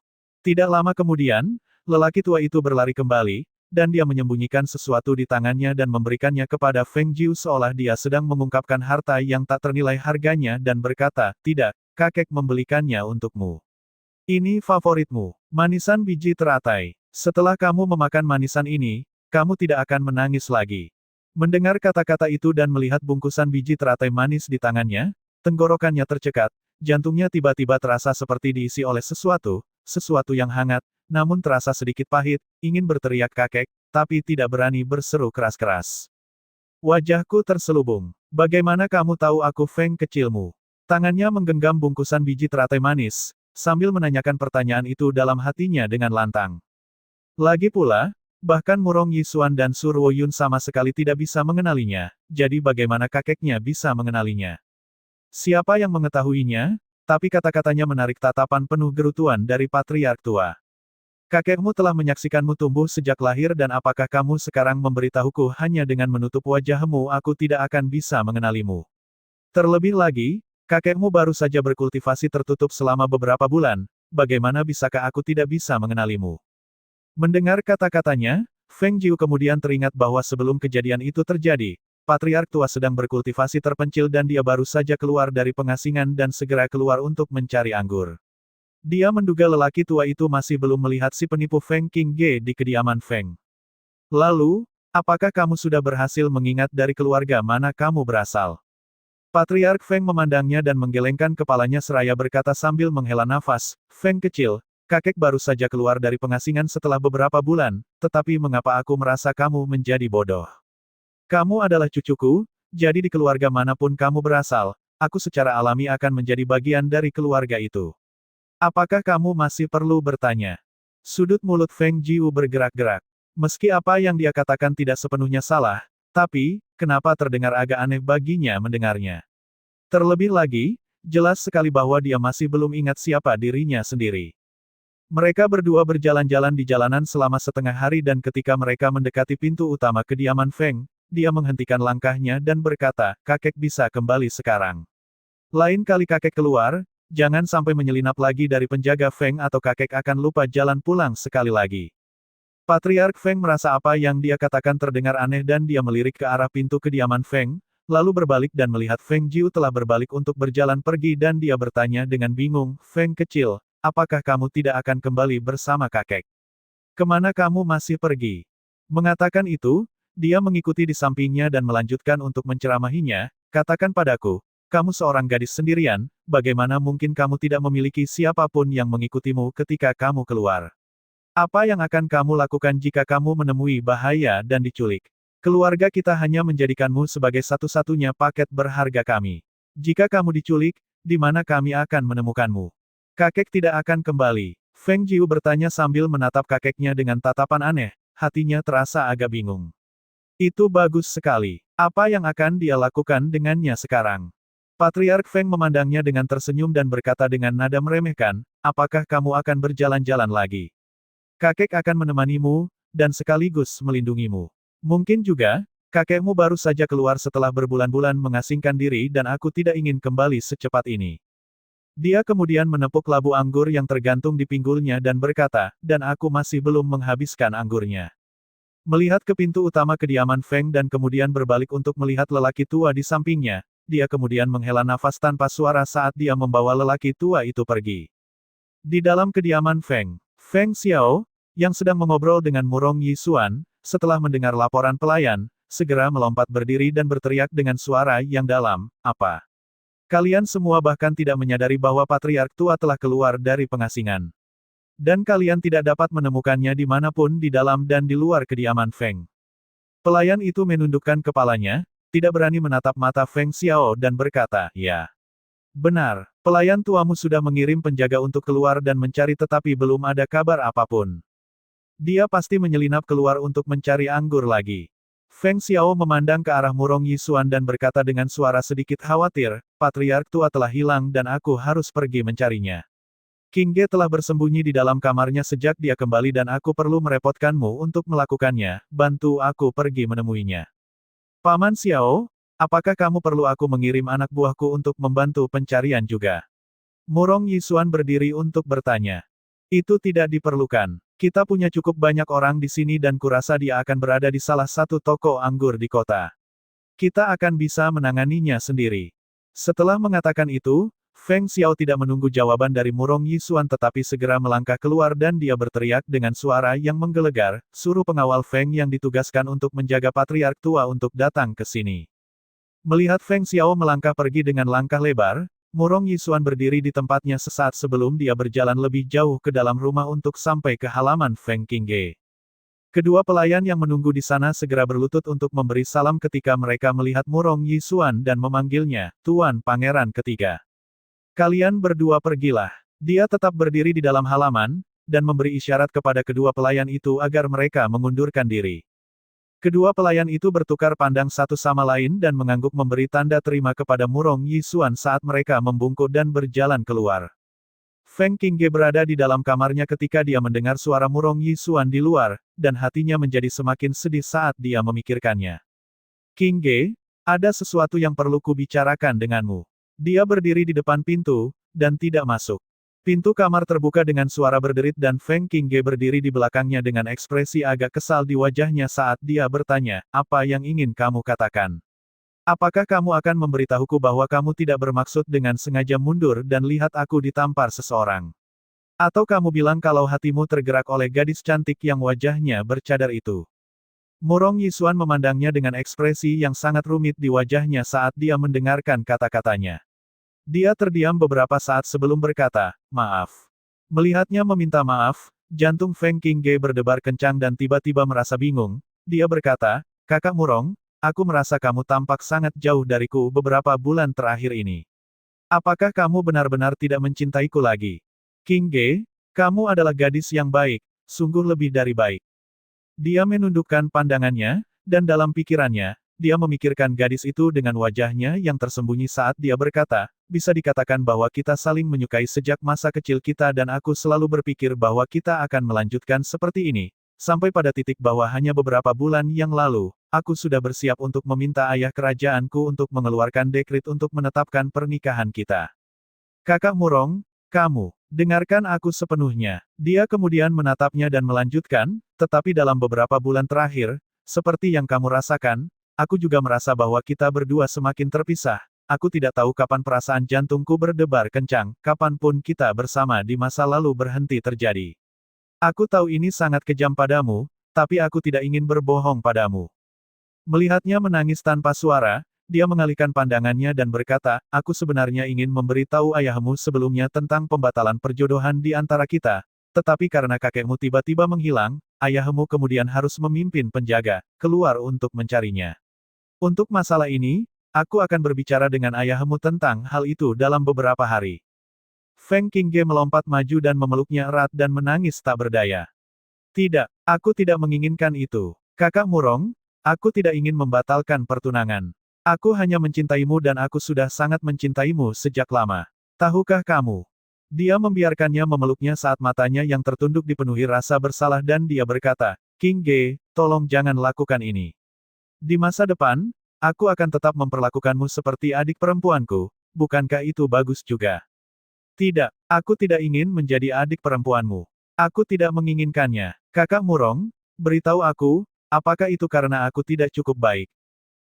Speaker 1: Tidak lama kemudian, lelaki tua itu berlari kembali, dan dia menyembunyikan sesuatu di tangannya dan memberikannya kepada Feng Jiu seolah dia sedang mengungkapkan harta yang tak ternilai harganya dan berkata, "Tidak, kakek membelikannya untukmu. Ini favoritmu, manisan biji teratai. Setelah kamu memakan manisan ini, kamu tidak akan menangis lagi." Mendengar kata-kata itu dan melihat bungkusan biji teratai manis di tangannya, tenggorokannya tercekat, jantungnya tiba-tiba terasa seperti diisi oleh sesuatu yang hangat, namun terasa sedikit pahit, ingin berteriak kakek, tapi tidak berani berseru keras-keras. "Wajahku terselubung. Bagaimana kamu tahu aku Feng kecilmu?" Tangannya menggenggam bungkusan biji teratai manis, sambil menanyakan pertanyaan itu dalam hatinya dengan lantang. Lagi pula, bahkan Murong Yisuan dan Sur Woyun sama sekali tidak bisa mengenalinya, jadi bagaimana kakeknya bisa mengenalinya? Siapa yang mengetahuinya? Tapi kata-katanya menarik tatapan penuh gerutuan dari Patriark tua. "Kakekmu telah menyaksikanmu tumbuh sejak lahir dan apakah kamu sekarang memberitahuku hanya dengan menutup wajahmu aku tidak akan bisa mengenalimu? Terlebih lagi, kakekmu baru saja berkultivasi tertutup selama beberapa bulan, bagaimana bisakah aku tidak bisa mengenalimu?" Mendengar kata-katanya, Feng Jiu kemudian teringat bahwa sebelum kejadian itu terjadi, Patriark tua sedang berkultivasi terpencil dan dia baru saja keluar dari pengasingan dan segera keluar untuk mencari anggur. Dia menduga lelaki tua itu masih belum melihat si penipu Feng King Ge di kediaman Feng. "Lalu, apakah kamu sudah berhasil mengingat dari keluarga mana kamu berasal?" Patriark Feng memandangnya dan menggelengkan kepalanya seraya berkata sambil menghela nafas, "Feng kecil, kakek baru saja keluar dari pengasingan setelah beberapa bulan, tetapi mengapa aku merasa kamu menjadi bodoh? Kamu adalah cucuku, jadi di keluarga manapun kamu berasal, aku secara alami akan menjadi bagian dari keluarga itu. Apakah kamu masih perlu bertanya?" Sudut mulut Feng Jiu bergerak-gerak. Meski apa yang dia katakan tidak sepenuhnya salah, tapi, kenapa terdengar agak aneh baginya mendengarnya. Terlebih lagi, jelas sekali bahwa dia masih belum ingat siapa dirinya sendiri. Mereka berdua berjalan-jalan di jalanan selama setengah hari dan ketika mereka mendekati pintu utama kediaman Feng, dia menghentikan langkahnya dan berkata, kakek bisa kembali sekarang. Lain kali kakek keluar, jangan sampai menyelinap lagi dari penjaga Feng atau kakek akan lupa jalan pulang sekali lagi. Patriark Feng merasa apa yang dia katakan terdengar aneh dan dia melirik ke arah pintu kediaman Feng, lalu berbalik dan melihat Feng Jiu telah berbalik untuk berjalan pergi dan dia bertanya dengan bingung, Feng kecil, apakah kamu tidak akan kembali bersama kakek? Kemana kamu masih pergi? Mengatakan itu, dia mengikuti di sampingnya dan melanjutkan untuk menceramahinya, katakan padaku, kamu seorang gadis sendirian, bagaimana mungkin kamu tidak memiliki siapapun yang mengikutimu ketika kamu keluar? Apa yang akan kamu lakukan jika kamu menemui bahaya dan diculik? Keluarga kita hanya menjadikanmu sebagai satu-satunya paket berharga kami. Jika kamu diculik, di mana kami akan menemukanmu? Kakek tidak akan kembali. Feng Jiu bertanya sambil menatap kakeknya dengan tatapan aneh, hatinya terasa agak bingung. Itu bagus sekali. Apa yang akan dia lakukan dengannya sekarang? Patriark Feng memandangnya dengan tersenyum dan berkata dengan nada meremehkan, apakah kamu akan berjalan-jalan lagi? Kakek akan menemanimu, dan sekaligus melindungimu. Mungkin juga, kakekmu baru saja keluar setelah berbulan-bulan mengasingkan diri dan aku tidak ingin kembali secepat ini. Dia kemudian menepuk labu anggur yang tergantung di pinggulnya dan berkata, dan aku masih belum menghabiskan anggurnya. Melihat ke pintu utama kediaman Feng dan kemudian berbalik untuk melihat lelaki tua di sampingnya, dia kemudian menghela nafas tanpa suara saat dia membawa lelaki tua itu pergi. Di dalam kediaman Feng, Feng Xiao, yang sedang mengobrol dengan Murong Yisuan, setelah mendengar laporan pelayan, segera melompat berdiri dan berteriak dengan suara yang dalam, apa? Kalian semua bahkan tidak menyadari bahwa patriark tua telah keluar dari pengasingan. Dan kalian tidak dapat menemukannya dimanapun di dalam dan di luar kediaman Feng. Pelayan itu menundukkan kepalanya, tidak berani menatap mata Feng Xiao dan berkata, ya. Benar, pelayan tuamu sudah mengirim penjaga untuk keluar dan mencari tetapi belum ada kabar apapun. Dia pasti menyelinap keluar untuk mencari anggur lagi. Feng Xiao memandang ke arah Murong Yisuan dan berkata dengan suara sedikit khawatir, patriark tua telah hilang dan aku harus pergi mencarinya. King Ge telah bersembunyi di dalam kamarnya sejak dia kembali dan aku perlu merepotkanmu untuk melakukannya, bantu aku pergi menemuinya. Paman Xiao, apakah kamu perlu aku mengirim anak buahku untuk membantu pencarian juga? Murong Yisuan berdiri untuk bertanya. Itu tidak diperlukan. Kita punya cukup banyak orang di sini dan kurasa dia akan berada di salah satu toko anggur di kota. Kita akan bisa menanganinya sendiri. Setelah mengatakan itu, Feng Xiao tidak menunggu jawaban dari Murong Yisuan tetapi segera melangkah keluar dan dia berteriak dengan suara yang menggelegar, suruh pengawal Feng yang ditugaskan untuk menjaga patriark tua untuk datang ke sini. Melihat Feng Xiao melangkah pergi dengan langkah lebar, Murong Yisuan berdiri di tempatnya sesaat sebelum dia berjalan lebih jauh ke dalam rumah untuk sampai ke halaman Feng Qingge. Kedua pelayan yang menunggu di sana segera berlutut untuk memberi salam ketika mereka melihat Murong Yisuan dan memanggilnya, Tuan Pangeran Ketiga. Kalian berdua pergilah. Dia tetap berdiri di dalam halaman, dan memberi isyarat kepada kedua pelayan itu agar mereka mengundurkan diri. Kedua pelayan itu bertukar pandang satu sama lain dan mengangguk memberi tanda terima kepada Murong Yisuan saat mereka membungkuk dan berjalan keluar. Feng Qingge berada di dalam kamarnya ketika dia mendengar suara Murong Yisuan di luar, dan hatinya menjadi semakin sedih saat dia memikirkannya. Qingge, ada sesuatu yang perlu kubicarakan denganmu. Dia berdiri di depan pintu, dan tidak masuk. Pintu kamar terbuka dengan suara berderit dan Feng Qingge berdiri di belakangnya dengan ekspresi agak kesal di wajahnya saat dia bertanya, apa yang ingin kamu katakan? Apakah kamu akan memberitahuku bahwa kamu tidak bermaksud dengan sengaja mundur dan lihat aku ditampar seseorang? Atau kamu bilang kalau hatimu tergerak oleh gadis cantik yang wajahnya bercadar itu? Murong Yisuan memandangnya dengan ekspresi yang sangat rumit di wajahnya saat dia mendengarkan kata-katanya. Dia terdiam beberapa saat sebelum berkata, maaf. Melihatnya meminta maaf, jantung Feng Qingge berdebar kencang dan tiba-tiba merasa bingung. Dia berkata, Kakak Murong, aku merasa kamu tampak sangat jauh dariku beberapa bulan terakhir ini. Apakah kamu benar-benar tidak mencintaiku lagi? Qingge, kamu adalah gadis yang baik, sungguh lebih dari baik. Dia menundukkan pandangannya, dan dalam pikirannya, dia memikirkan gadis itu dengan wajahnya yang tersembunyi saat dia berkata, bisa dikatakan bahwa kita saling menyukai sejak masa kecil kita dan aku selalu berpikir bahwa kita akan melanjutkan seperti ini. Sampai pada titik bahwa hanya beberapa bulan yang lalu, aku sudah bersiap untuk meminta ayah kerajaanku untuk mengeluarkan dekret untuk menetapkan pernikahan kita. Kakak Murong, kamu, dengarkan aku sepenuhnya. Dia kemudian menatapnya dan melanjutkan, tetapi dalam beberapa bulan terakhir, seperti yang kamu rasakan, aku juga merasa bahwa kita berdua semakin terpisah. Aku tidak tahu kapan perasaan jantungku berdebar kencang, kapanpun kita bersama di masa lalu berhenti terjadi. Aku tahu ini sangat kejam padamu, tapi aku tidak ingin berbohong padamu. Melihatnya menangis tanpa suara, dia mengalihkan pandangannya dan berkata, aku sebenarnya ingin memberitahu ayahmu sebelumnya tentang pembatalan perjodohan di antara kita, tetapi karena kakekmu tiba-tiba menghilang, ayahmu kemudian harus memimpin penjaga, keluar untuk mencarinya. Untuk masalah ini, aku akan berbicara dengan ayahmu tentang hal itu dalam beberapa hari. Feng Qingge melompat maju dan memeluknya erat dan menangis tak berdaya. Tidak, aku tidak menginginkan itu. Kakak Murong, aku tidak ingin membatalkan pertunangan. Aku hanya mencintaimu dan aku sudah sangat mencintaimu sejak lama. Tahukah kamu? Dia membiarkannya memeluknya saat matanya yang tertunduk dipenuhi rasa bersalah dan dia berkata, Qingge, tolong jangan lakukan ini. Di masa depan, aku akan tetap memperlakukanmu seperti adik perempuanku, bukankah itu bagus juga? Tidak, aku tidak ingin menjadi adik perempuanmu. Aku tidak menginginkannya. Kakak Murong, beritahu aku, apakah itu karena aku tidak cukup baik?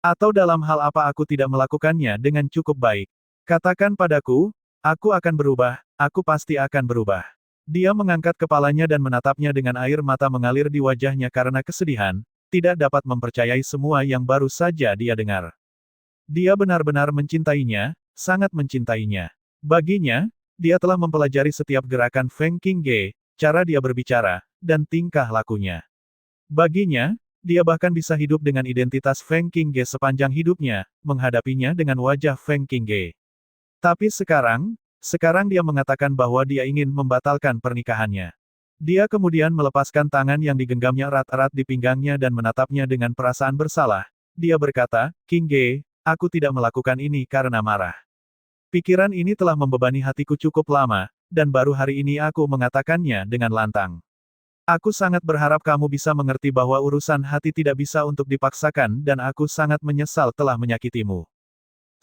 Speaker 1: Atau dalam hal apa aku tidak melakukannya dengan cukup baik? Katakan padaku, aku akan berubah, aku pasti akan berubah. Dia mengangkat kepalanya dan menatapnya dengan air mata mengalir di wajahnya karena kesedihan, tidak dapat mempercayai semua yang baru saja dia dengar. Dia benar-benar mencintainya, sangat mencintainya. Baginya, dia telah mempelajari setiap gerakan Feng Qingge, cara dia berbicara, dan tingkah lakunya. Baginya, dia bahkan bisa hidup dengan identitas Feng Qingge sepanjang hidupnya, menghadapinya dengan wajah Feng Qingge. Tapi sekarang dia mengatakan bahwa dia ingin membatalkan pernikahannya. Dia kemudian melepaskan tangan yang digenggamnya erat-erat di pinggangnya dan menatapnya dengan perasaan bersalah. Dia berkata, Qingge, aku tidak melakukan ini karena marah. Pikiran ini telah membebani hatiku cukup lama, dan baru hari ini aku mengatakannya dengan lantang. Aku sangat berharap kamu bisa mengerti bahwa urusan hati tidak bisa untuk dipaksakan dan aku sangat menyesal telah menyakitimu.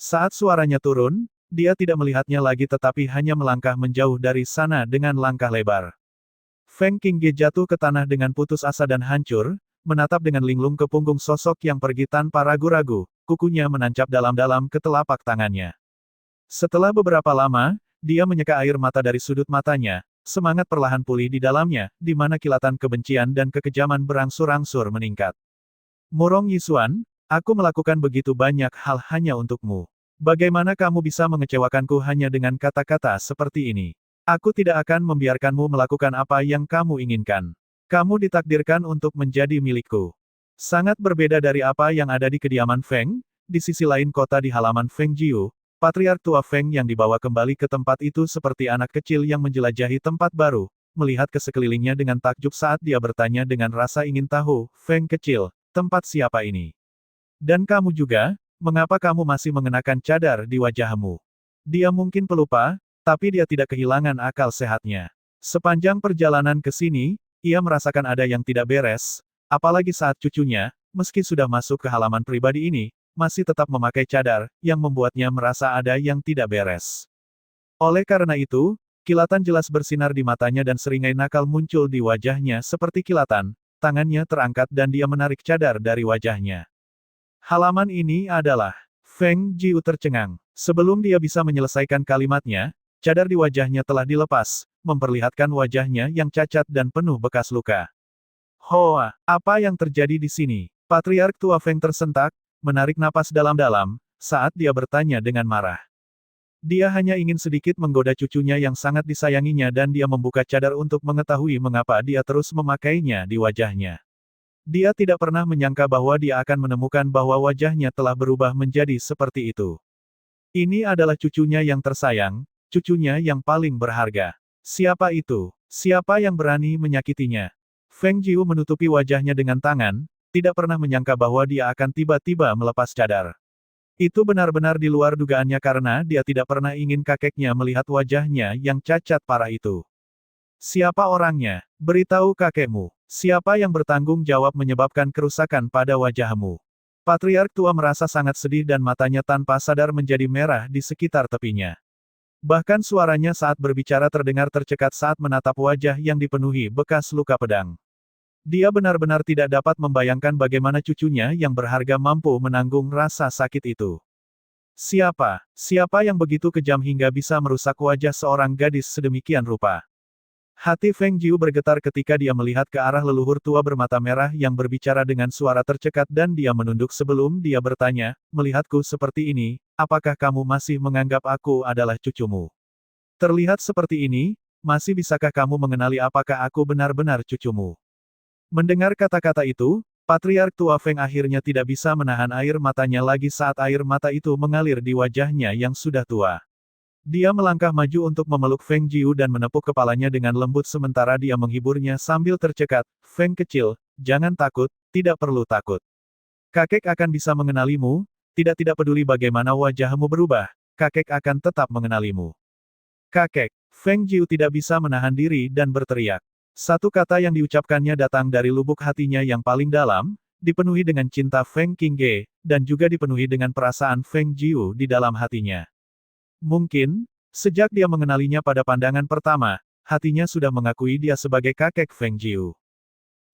Speaker 1: Saat suaranya turun, dia tidak melihatnya lagi tetapi hanya melangkah menjauh dari sana dengan langkah lebar. Feng Qingge jatuh ke tanah dengan putus asa dan hancur, menatap dengan linglung ke punggung sosok yang pergi tanpa ragu-ragu, kukunya menancap dalam-dalam ke telapak tangannya. Setelah beberapa lama, dia menyeka air mata dari sudut matanya, semangat perlahan pulih di dalamnya, di mana kilatan kebencian dan kekejaman berangsur-angsur meningkat. Murong Yisuan, aku melakukan begitu banyak hal hanya untukmu. Bagaimana kamu bisa mengecewakanku hanya dengan kata-kata seperti ini? Aku tidak akan membiarkanmu melakukan apa yang kamu inginkan. Kamu ditakdirkan untuk menjadi milikku. Sangat berbeda dari apa yang ada di kediaman Feng, di sisi lain kota di halaman Feng Jiu, Patriark tua Feng yang dibawa kembali ke tempat itu seperti anak kecil yang menjelajahi tempat baru, melihat ke sekelilingnya dengan takjub saat dia bertanya dengan rasa ingin tahu, Feng kecil, tempat siapa ini? Dan kamu juga, mengapa kamu masih mengenakan cadar di wajahmu? Dia mungkin pelupa, tapi dia tidak kehilangan akal sehatnya. Sepanjang perjalanan ke sini, ia merasakan ada yang tidak beres, apalagi saat cucunya, meski sudah masuk ke halaman pribadi ini, masih tetap memakai cadar, yang membuatnya merasa ada yang tidak beres. Oleh karena itu, kilatan jelas bersinar di matanya dan seringai nakal muncul di wajahnya seperti kilatan, tangannya terangkat dan dia menarik cadar dari wajahnya. Halaman ini adalah Feng Jiu tercengang. Sebelum dia bisa menyelesaikan kalimatnya, cadar di wajahnya telah dilepas, memperlihatkan wajahnya yang cacat dan penuh bekas luka. Hoa, apa yang terjadi di sini? Patriark tua Feng tersentak, menarik napas dalam-dalam, saat dia bertanya dengan marah. Dia hanya ingin sedikit menggoda cucunya yang sangat disayanginya dan dia membuka cadar untuk mengetahui mengapa dia terus memakainya di wajahnya. Dia tidak pernah menyangka bahwa dia akan menemukan bahwa wajahnya telah berubah menjadi seperti itu. Ini adalah cucunya yang tersayang, cucunya yang paling berharga. Siapa itu? Siapa yang berani menyakitinya? Feng Jiu menutupi wajahnya dengan tangan, tidak pernah menyangka bahwa dia akan tiba-tiba melepas cadar. Itu benar-benar di luar dugaannya karena dia tidak pernah ingin kakeknya melihat wajahnya yang cacat parah itu. Siapa orangnya? Beritahu kakekmu. Siapa yang bertanggung jawab menyebabkan kerusakan pada wajahmu? Patriark tua merasa sangat sedih dan matanya tanpa sadar menjadi merah di sekitar tepinya. Bahkan suaranya saat berbicara terdengar tercekat saat menatap wajah yang dipenuhi bekas luka pedang. Dia benar-benar tidak dapat membayangkan bagaimana cucunya yang berharga mampu menanggung rasa sakit itu. Siapa? Siapa yang begitu kejam hingga bisa merusak wajah seorang gadis sedemikian rupa? Hati Feng Jiu bergetar ketika dia melihat ke arah leluhur tua bermata merah yang berbicara dengan suara tercekat dan dia menunduk sebelum dia bertanya, melihatku seperti ini, apakah kamu masih menganggap aku adalah cucumu? Terlihat seperti ini, masih bisakah kamu mengenali apakah aku benar-benar cucumu? Mendengar kata-kata itu, Patriark tua Feng akhirnya tidak bisa menahan air matanya lagi saat air mata itu mengalir di wajahnya yang sudah tua. Dia melangkah maju untuk memeluk Feng Jiu dan menepuk kepalanya dengan lembut sementara dia menghiburnya sambil tercekat, Feng kecil, jangan takut, tidak perlu takut. Kakek akan bisa mengenalimu, tidak peduli bagaimana wajahmu berubah, kakek akan tetap mengenalimu. Kakek, Feng Jiu tidak bisa menahan diri dan berteriak. Satu kata yang diucapkannya datang dari lubuk hatinya yang paling dalam, dipenuhi dengan cinta Feng Qingge, dan juga dipenuhi dengan perasaan Feng Jiu di dalam hatinya. Mungkin, sejak dia mengenalinya pada pandangan pertama, hatinya sudah mengakui dia sebagai kakek Feng Jiu.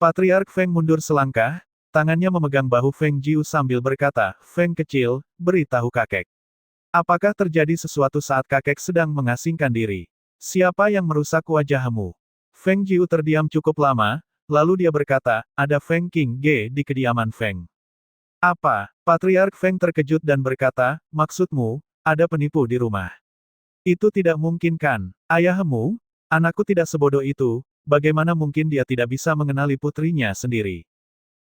Speaker 1: Patriark Feng mundur selangkah, tangannya memegang bahu Feng Jiu sambil berkata, Feng kecil, beritahu kakek. Apakah terjadi sesuatu saat kakek sedang mengasingkan diri? Siapa yang merusak wajahmu? Feng Jiu terdiam cukup lama, lalu dia berkata, ada Feng Qingge di kediaman Feng. Apa? Patriark Feng terkejut dan berkata, maksudmu, ada penipu di rumah. Itu tidak mungkin kan? Ayahmu? Anakku tidak sebodoh itu, bagaimana mungkin dia tidak bisa mengenali putrinya sendiri?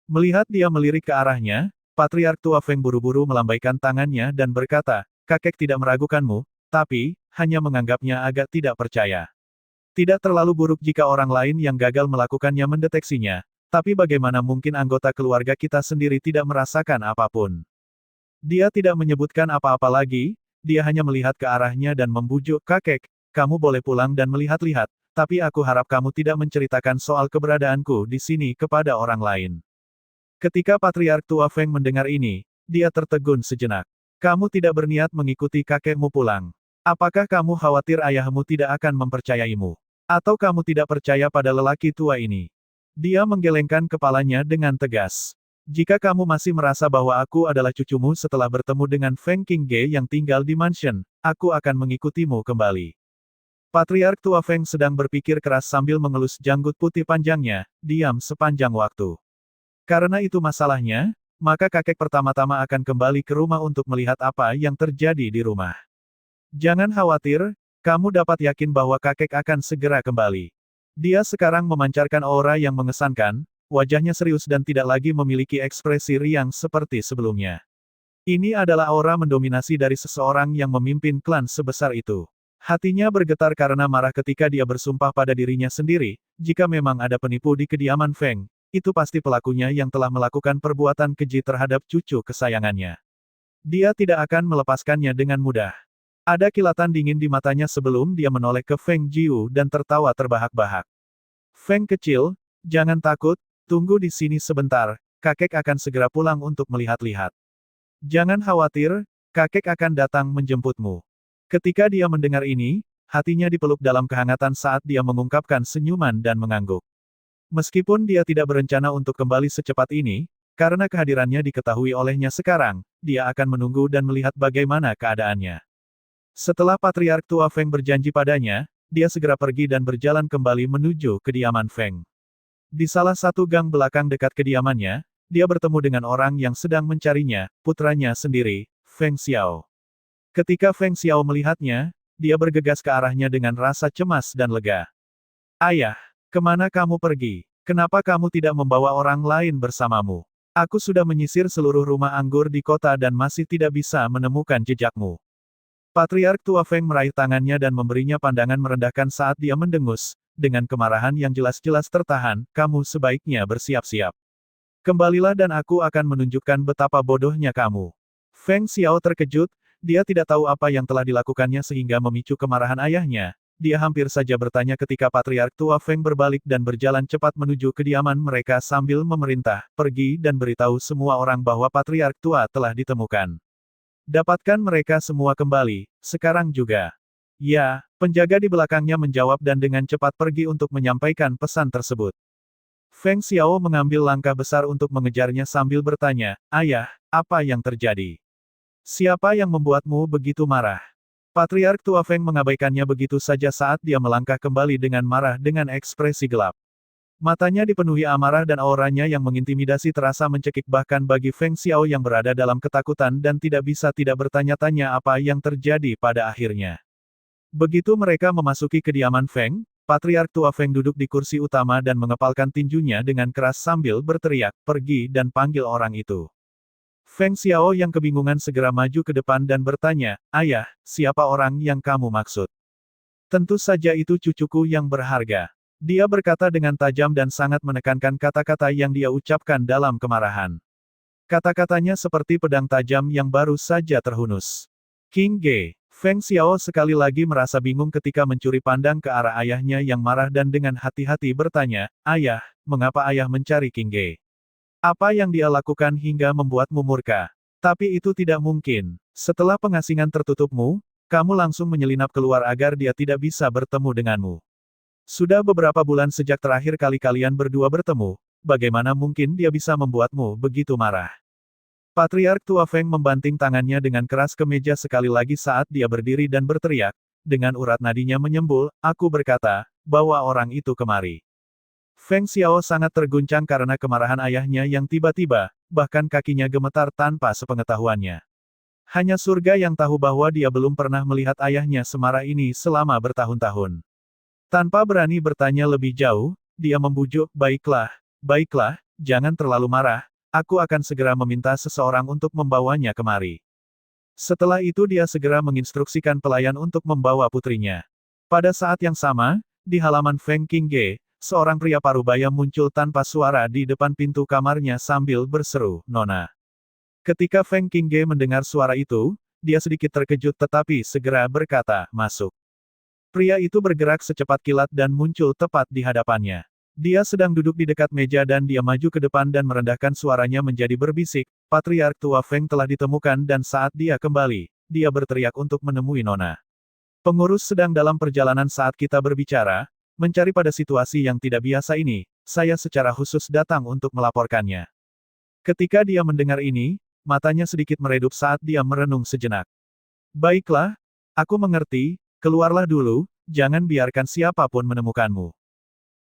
Speaker 1: Melihat dia melirik ke arahnya, Patriark tua Feng buru-buru melambaikan tangannya dan berkata, kakek tidak meragukanmu, tapi, hanya menganggapnya agak tidak percaya. Tidak terlalu buruk jika orang lain yang gagal melakukannya mendeteksinya, tapi bagaimana mungkin anggota keluarga kita sendiri tidak merasakan apapun? Dia tidak menyebutkan apa-apa lagi, dia hanya melihat ke arahnya dan membujuk, kakek, kamu boleh pulang dan melihat-lihat, tapi aku harap kamu tidak menceritakan soal keberadaanku di sini kepada orang lain. Ketika Patriark tua Feng mendengar ini, dia tertegun sejenak. Kamu tidak berniat mengikuti kakekmu pulang. Apakah kamu khawatir ayahmu tidak akan mempercayaimu? Atau kamu tidak percaya pada lelaki tua ini? Dia menggelengkan kepalanya dengan tegas. Jika kamu masih merasa bahwa aku adalah cucumu setelah bertemu dengan Feng Qingge yang tinggal di mansion, aku akan mengikutimu kembali. Patriark tua Feng sedang berpikir keras sambil mengelus janggut putih panjangnya, diam sepanjang waktu. Karena itu masalahnya, maka kakek pertama-tama akan kembali ke rumah untuk melihat apa yang terjadi di rumah. Jangan khawatir, kamu dapat yakin bahwa kakek akan segera kembali. Dia sekarang memancarkan aura yang mengesankan, wajahnya serius dan tidak lagi memiliki ekspresi riang seperti sebelumnya. Ini adalah aura mendominasi dari seseorang yang memimpin klan sebesar itu. Hatinya bergetar karena marah ketika dia bersumpah pada dirinya sendiri, jika memang ada penipu di kediaman Feng, itu pasti pelakunya yang telah melakukan perbuatan keji terhadap cucu kesayangannya. Dia tidak akan melepaskannya dengan mudah. Ada kilatan dingin di matanya sebelum dia menoleh ke Feng Jiu dan tertawa terbahak-bahak. Feng kecil, jangan takut, tunggu di sini sebentar, kakek akan segera pulang untuk melihat-lihat. Jangan khawatir, kakek akan datang menjemputmu. Ketika dia mendengar ini, hatinya dipeluk dalam kehangatan saat dia mengungkapkan senyuman dan mengangguk. Meskipun dia tidak berencana untuk kembali secepat ini, karena kehadirannya diketahui olehnya sekarang, dia akan menunggu dan melihat bagaimana keadaannya. Setelah Patriark tua Feng berjanji padanya, dia segera pergi dan berjalan kembali menuju kediaman Feng. Di salah satu gang belakang dekat kediamannya, dia bertemu dengan orang yang sedang mencarinya, putranya sendiri, Feng Xiao. Ketika Feng Xiao melihatnya, dia bergegas ke arahnya dengan rasa cemas dan lega. Ayah, kemana kamu pergi? Kenapa kamu tidak membawa orang lain bersamamu? Aku sudah menyisir seluruh rumah anggur di kota dan masih tidak bisa menemukan jejakmu. Patriark tua Feng meraih tangannya dan memberinya pandangan merendahkan saat dia mendengus, dengan kemarahan yang jelas-jelas tertahan, kamu sebaiknya bersiap-siap. Kembalilah dan aku akan menunjukkan betapa bodohnya kamu. Feng Xiao terkejut, dia tidak tahu apa yang telah dilakukannya sehingga memicu kemarahan ayahnya. Dia hampir saja bertanya ketika Patriark Tua Feng berbalik dan berjalan cepat menuju kediaman mereka sambil memerintah, pergi dan beritahu semua orang bahwa Patriark Tua telah ditemukan. Dapatkan mereka semua kembali, sekarang juga. Ya, penjaga di belakangnya menjawab dan dengan cepat pergi untuk menyampaikan pesan tersebut. Feng Xiao mengambil langkah besar untuk mengejarnya sambil bertanya, "Ayah, apa yang terjadi? Siapa yang membuatmu begitu marah?" Patriark Tua Feng mengabaikannya begitu saja saat dia melangkah kembali dengan marah dengan ekspresi gelap. Matanya dipenuhi amarah dan auranya yang mengintimidasi terasa mencekik bahkan bagi Feng Xiao yang berada dalam ketakutan dan tidak bisa tidak bertanya-tanya apa yang terjadi pada akhirnya. Begitu mereka memasuki kediaman Feng, Patriark Tua Feng duduk di kursi utama dan mengepalkan tinjunya dengan keras sambil berteriak, "Pergi dan panggil orang itu." Feng Xiao yang kebingungan segera maju ke depan dan bertanya, "Ayah, siapa orang yang kamu maksud?" "Tentu saja itu cucuku yang berharga." Dia berkata dengan tajam dan sangat menekankan kata-kata yang dia ucapkan dalam kemarahan. Kata-katanya seperti pedang tajam yang baru saja terhunus. King Ge. Feng Xiao sekali lagi merasa bingung ketika mencuri pandang ke arah ayahnya yang marah dan dengan hati-hati bertanya, "Ayah, mengapa ayah mencari King Ge? Apa yang dia lakukan hingga membuatmu murka? Tapi itu tidak mungkin. Setelah pengasingan tertutupmu, kamu langsung menyelinap keluar agar dia tidak bisa bertemu denganmu. Sudah beberapa bulan sejak terakhir kali kalian berdua bertemu, bagaimana mungkin dia bisa membuatmu begitu marah?" Patriark Tua Feng membanting tangannya dengan keras ke meja sekali lagi saat dia berdiri dan berteriak, dengan urat nadinya menyembul, "Aku berkata, bawa orang itu kemari." Feng Xiao sangat terguncang karena kemarahan ayahnya yang tiba-tiba, bahkan kakinya gemetar tanpa sepengetahuannya. Hanya surga yang tahu bahwa dia belum pernah melihat ayahnya semarah ini selama bertahun-tahun. Tanpa berani bertanya lebih jauh, dia membujuk, "Baiklah, baiklah, jangan terlalu marah. Aku akan segera meminta seseorang untuk membawanya kemari." Setelah itu dia segera menginstruksikan pelayan untuk membawa putrinya. Pada saat yang sama, di halaman Feng Qingge, seorang pria parubaya muncul tanpa suara di depan pintu kamarnya sambil berseru, "Nona." Ketika Feng Qingge mendengar suara itu, dia sedikit terkejut tetapi segera berkata, "Masuk." Pria itu bergerak secepat kilat dan muncul tepat di hadapannya. Dia sedang duduk di dekat meja dan dia maju ke depan dan merendahkan suaranya menjadi berbisik, "Patriark Tua Feng telah ditemukan dan saat dia kembali, dia berteriak untuk menemui Nona. Pengurus sedang dalam perjalanan saat kita berbicara, mencari pada situasi yang tidak biasa ini, saya secara khusus datang untuk melaporkannya." Ketika dia mendengar ini, matanya sedikit meredup saat dia merenung sejenak. "Baiklah, aku mengerti, keluarlah dulu, jangan biarkan siapapun menemukanmu."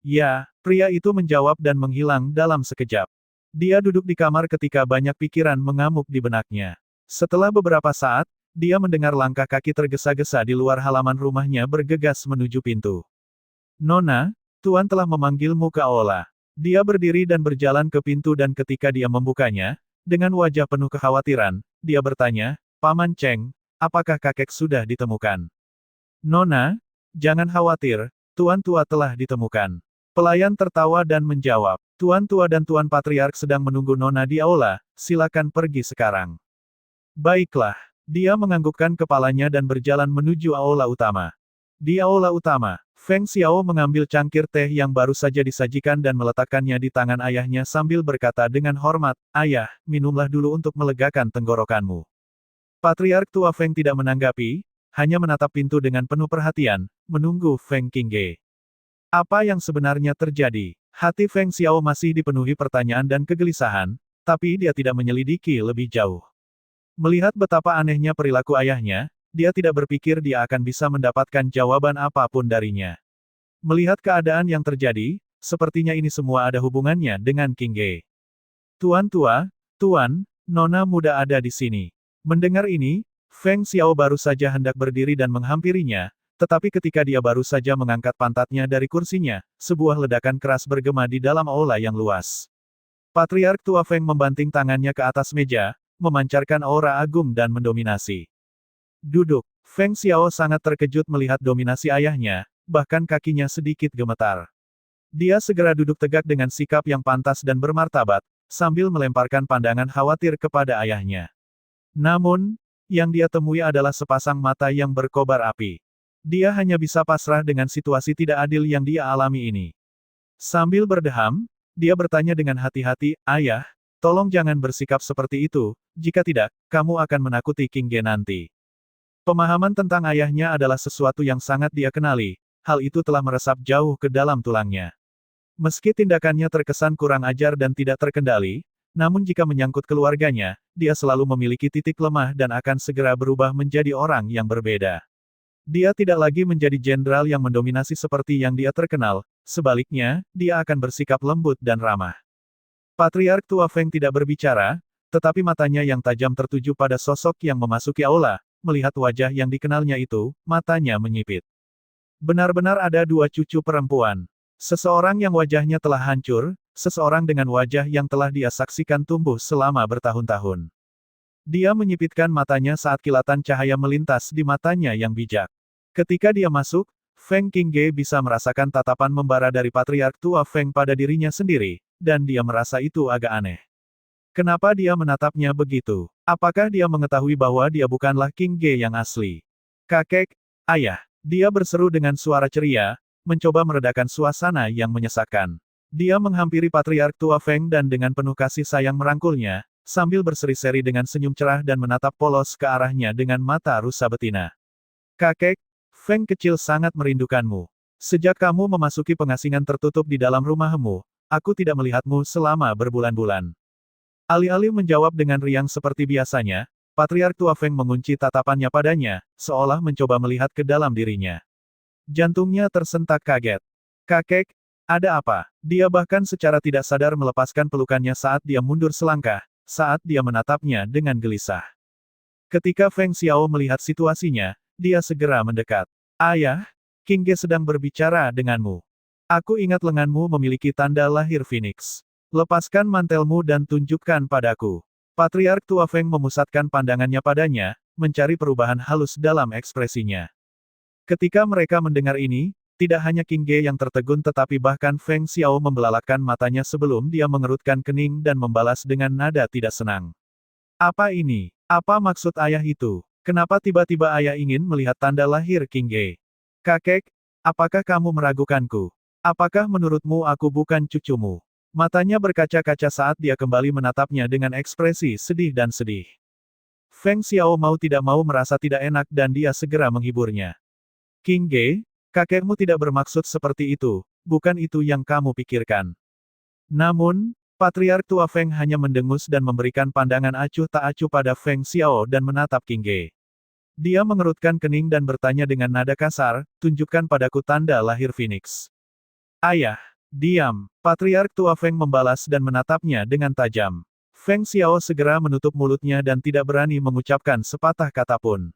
Speaker 1: "Ya," pria itu menjawab dan menghilang dalam sekejap. Dia duduk di kamar ketika banyak pikiran mengamuk di benaknya. Setelah beberapa saat, dia mendengar langkah kaki tergesa-gesa di luar halaman rumahnya bergegas menuju pintu. "Nona, Tuan telah memanggilmu ke aula." Dia berdiri dan berjalan ke pintu dan ketika dia membukanya, dengan wajah penuh kekhawatiran, dia bertanya, "Paman Cheng, apakah kakek sudah ditemukan?" "Nona, jangan khawatir, Tuan Tua telah ditemukan." Pelayan tertawa dan menjawab, "Tuan Tua dan Tuan Patriark sedang menunggu Nona di aula, silakan pergi sekarang." "Baiklah." Dia menganggukkan kepalanya dan berjalan menuju aula utama. Di aula utama, Feng Xiao mengambil cangkir teh yang baru saja disajikan dan meletakkannya di tangan ayahnya sambil berkata dengan hormat, "Ayah, minumlah dulu untuk melegakan tenggorokanmu." Patriark Tua Feng tidak menanggapi, hanya menatap pintu dengan penuh perhatian, menunggu Feng Qingge. Apa yang sebenarnya terjadi? Hati Feng Xiao masih dipenuhi pertanyaan dan kegelisahan, tapi dia tidak menyelidiki lebih jauh. Melihat betapa anehnya perilaku ayahnya, dia tidak berpikir dia akan bisa mendapatkan jawaban apapun darinya. Melihat keadaan yang terjadi, sepertinya ini semua ada hubungannya dengan Qingge. "Tuan Tua, Tuan, Nona muda ada di sini." Mendengar ini, Feng Xiao baru saja hendak berdiri dan menghampirinya, tetapi ketika dia baru saja mengangkat pantatnya dari kursinya, sebuah ledakan keras bergema di dalam aula yang luas. Patriark Tua Feng membanting tangannya ke atas meja, memancarkan aura agung dan mendominasi. "Duduk." Feng Xiao sangat terkejut melihat dominasi ayahnya, bahkan kakinya sedikit gemetar. Dia segera duduk tegak dengan sikap yang pantas dan bermartabat, sambil melemparkan pandangan khawatir kepada ayahnya. Namun, yang dia temui adalah sepasang mata yang berkobar api. Dia hanya bisa pasrah dengan situasi tidak adil yang dia alami ini. Sambil berdeham, dia bertanya dengan hati-hati, "Ayah, tolong jangan bersikap seperti itu, jika tidak, kamu akan menakuti King Ge nanti." Pemahaman tentang ayahnya adalah sesuatu yang sangat dia kenali, hal itu telah meresap jauh ke dalam tulangnya. Meski tindakannya terkesan kurang ajar dan tidak terkendali, namun jika menyangkut keluarganya, dia selalu memiliki titik lemah dan akan segera berubah menjadi orang yang berbeda. Dia tidak lagi menjadi jenderal yang mendominasi seperti yang dia terkenal, sebaliknya, dia akan bersikap lembut dan ramah. Patriark tua Feng tidak berbicara, tetapi matanya yang tajam tertuju pada sosok yang memasuki aula. Melihat wajah yang dikenalnya itu, matanya menyipit. Benar-benar ada dua cucu perempuan. Seseorang yang wajahnya telah hancur, seseorang dengan wajah yang telah dia saksikan tumbuh selama bertahun-tahun. Dia menyipitkan matanya saat kilatan cahaya melintas di matanya yang bijak. Ketika dia masuk, Feng Qingge bisa merasakan tatapan membara dari patriark tua Feng pada dirinya sendiri, dan dia merasa itu agak aneh. Kenapa dia menatapnya begitu? Apakah dia mengetahui bahwa dia bukanlah King Ge yang asli? "Kakek, ayah," dia berseru dengan suara ceria, mencoba meredakan suasana yang menyesakkan. Dia menghampiri patriark tua Feng dan dengan penuh kasih sayang merangkulnya, sambil berseri-seri dengan senyum cerah dan menatap polos ke arahnya dengan mata rusa betina. "Kakek, Feng kecil sangat merindukanmu. Sejak kamu memasuki pengasingan tertutup di dalam rumahmu, aku tidak melihatmu selama berbulan-bulan." Alih-alih menjawab dengan riang seperti biasanya, patriark tua Feng mengunci tatapannya padanya, seolah mencoba melihat ke dalam dirinya. Jantungnya tersentak kaget. "Kakek, ada apa?" Dia bahkan secara tidak sadar melepaskan pelukannya saat dia mundur selangkah, saat dia menatapnya dengan gelisah. Ketika Feng Xiao melihat situasinya, dia segera mendekat. "Ayah, King Ge sedang berbicara denganmu. Aku ingat lenganmu memiliki tanda lahir Phoenix. Lepaskan mantelmu dan tunjukkan padaku." Patriark tua Feng memusatkan pandangannya padanya, mencari perubahan halus dalam ekspresinya. Ketika mereka mendengar ini, tidak hanya King Ge yang tertegun tetapi bahkan Feng Xiao membelalakkan matanya sebelum dia mengerutkan kening dan membalas dengan nada tidak senang. "Apa ini? Apa maksud ayah itu? Kenapa tiba-tiba ayah ingin melihat tanda lahir King Ge? Kakek, apakah kamu meragukanku? Apakah menurutmu aku bukan cucumu?" Matanya berkaca-kaca saat dia kembali menatapnya dengan ekspresi sedih dan sedih. Feng Xiao mau tidak mau merasa tidak enak dan dia segera menghiburnya. "King Ge, kakekmu tidak bermaksud seperti itu, bukan itu yang kamu pikirkan." Namun, patriark tua Feng hanya mendengus dan memberikan pandangan acuh tak acuh pada Feng Xiao dan menatap King Ge. Dia mengerutkan kening dan bertanya dengan nada kasar, "Tunjukkan padaku tanda lahir Phoenix." "Ayah, diam!" Patriark tua Feng membalas dan menatapnya dengan tajam. Feng Xiao segera menutup mulutnya dan tidak berani mengucapkan sepatah kata pun.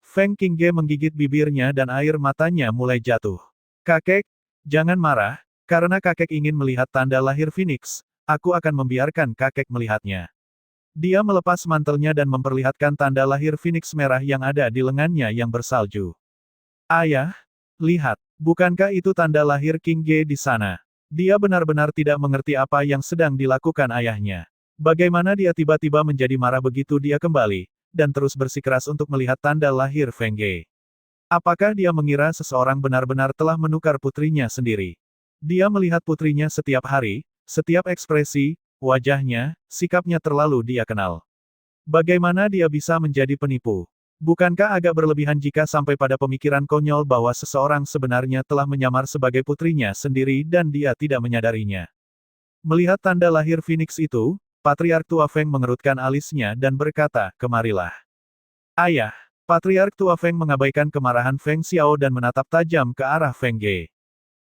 Speaker 1: Feng Qingge menggigit bibirnya dan air matanya mulai jatuh. "Kakek, jangan marah, karena kakek ingin melihat tanda lahir Phoenix, aku akan membiarkan kakek melihatnya." Dia melepas mantelnya dan memperlihatkan tanda lahir Phoenix merah yang ada di lengannya yang bersalju. "Ayah, lihat, bukankah itu tanda lahir King Ge di sana?" Dia benar-benar tidak mengerti apa yang sedang dilakukan ayahnya. Bagaimana dia tiba-tiba menjadi marah begitu dia kembali, dan terus bersikeras untuk melihat tanda lahir Feng Ge. Apakah dia mengira seseorang benar-benar telah menukar putrinya sendiri? Dia melihat putrinya setiap hari, setiap ekspresi, wajahnya, sikapnya terlalu dia kenal. Bagaimana dia bisa menjadi penipu? Bukankah agak berlebihan jika sampai pada pemikiran konyol bahwa seseorang sebenarnya telah menyamar sebagai putrinya sendiri dan dia tidak menyadarinya? Melihat tanda lahir Phoenix itu, patriark tua Feng mengerutkan alisnya dan berkata, "Kemarilah." "Ayah." Patriark tua Feng mengabaikan kemarahan Feng Xiao dan menatap tajam ke arah Feng Ge.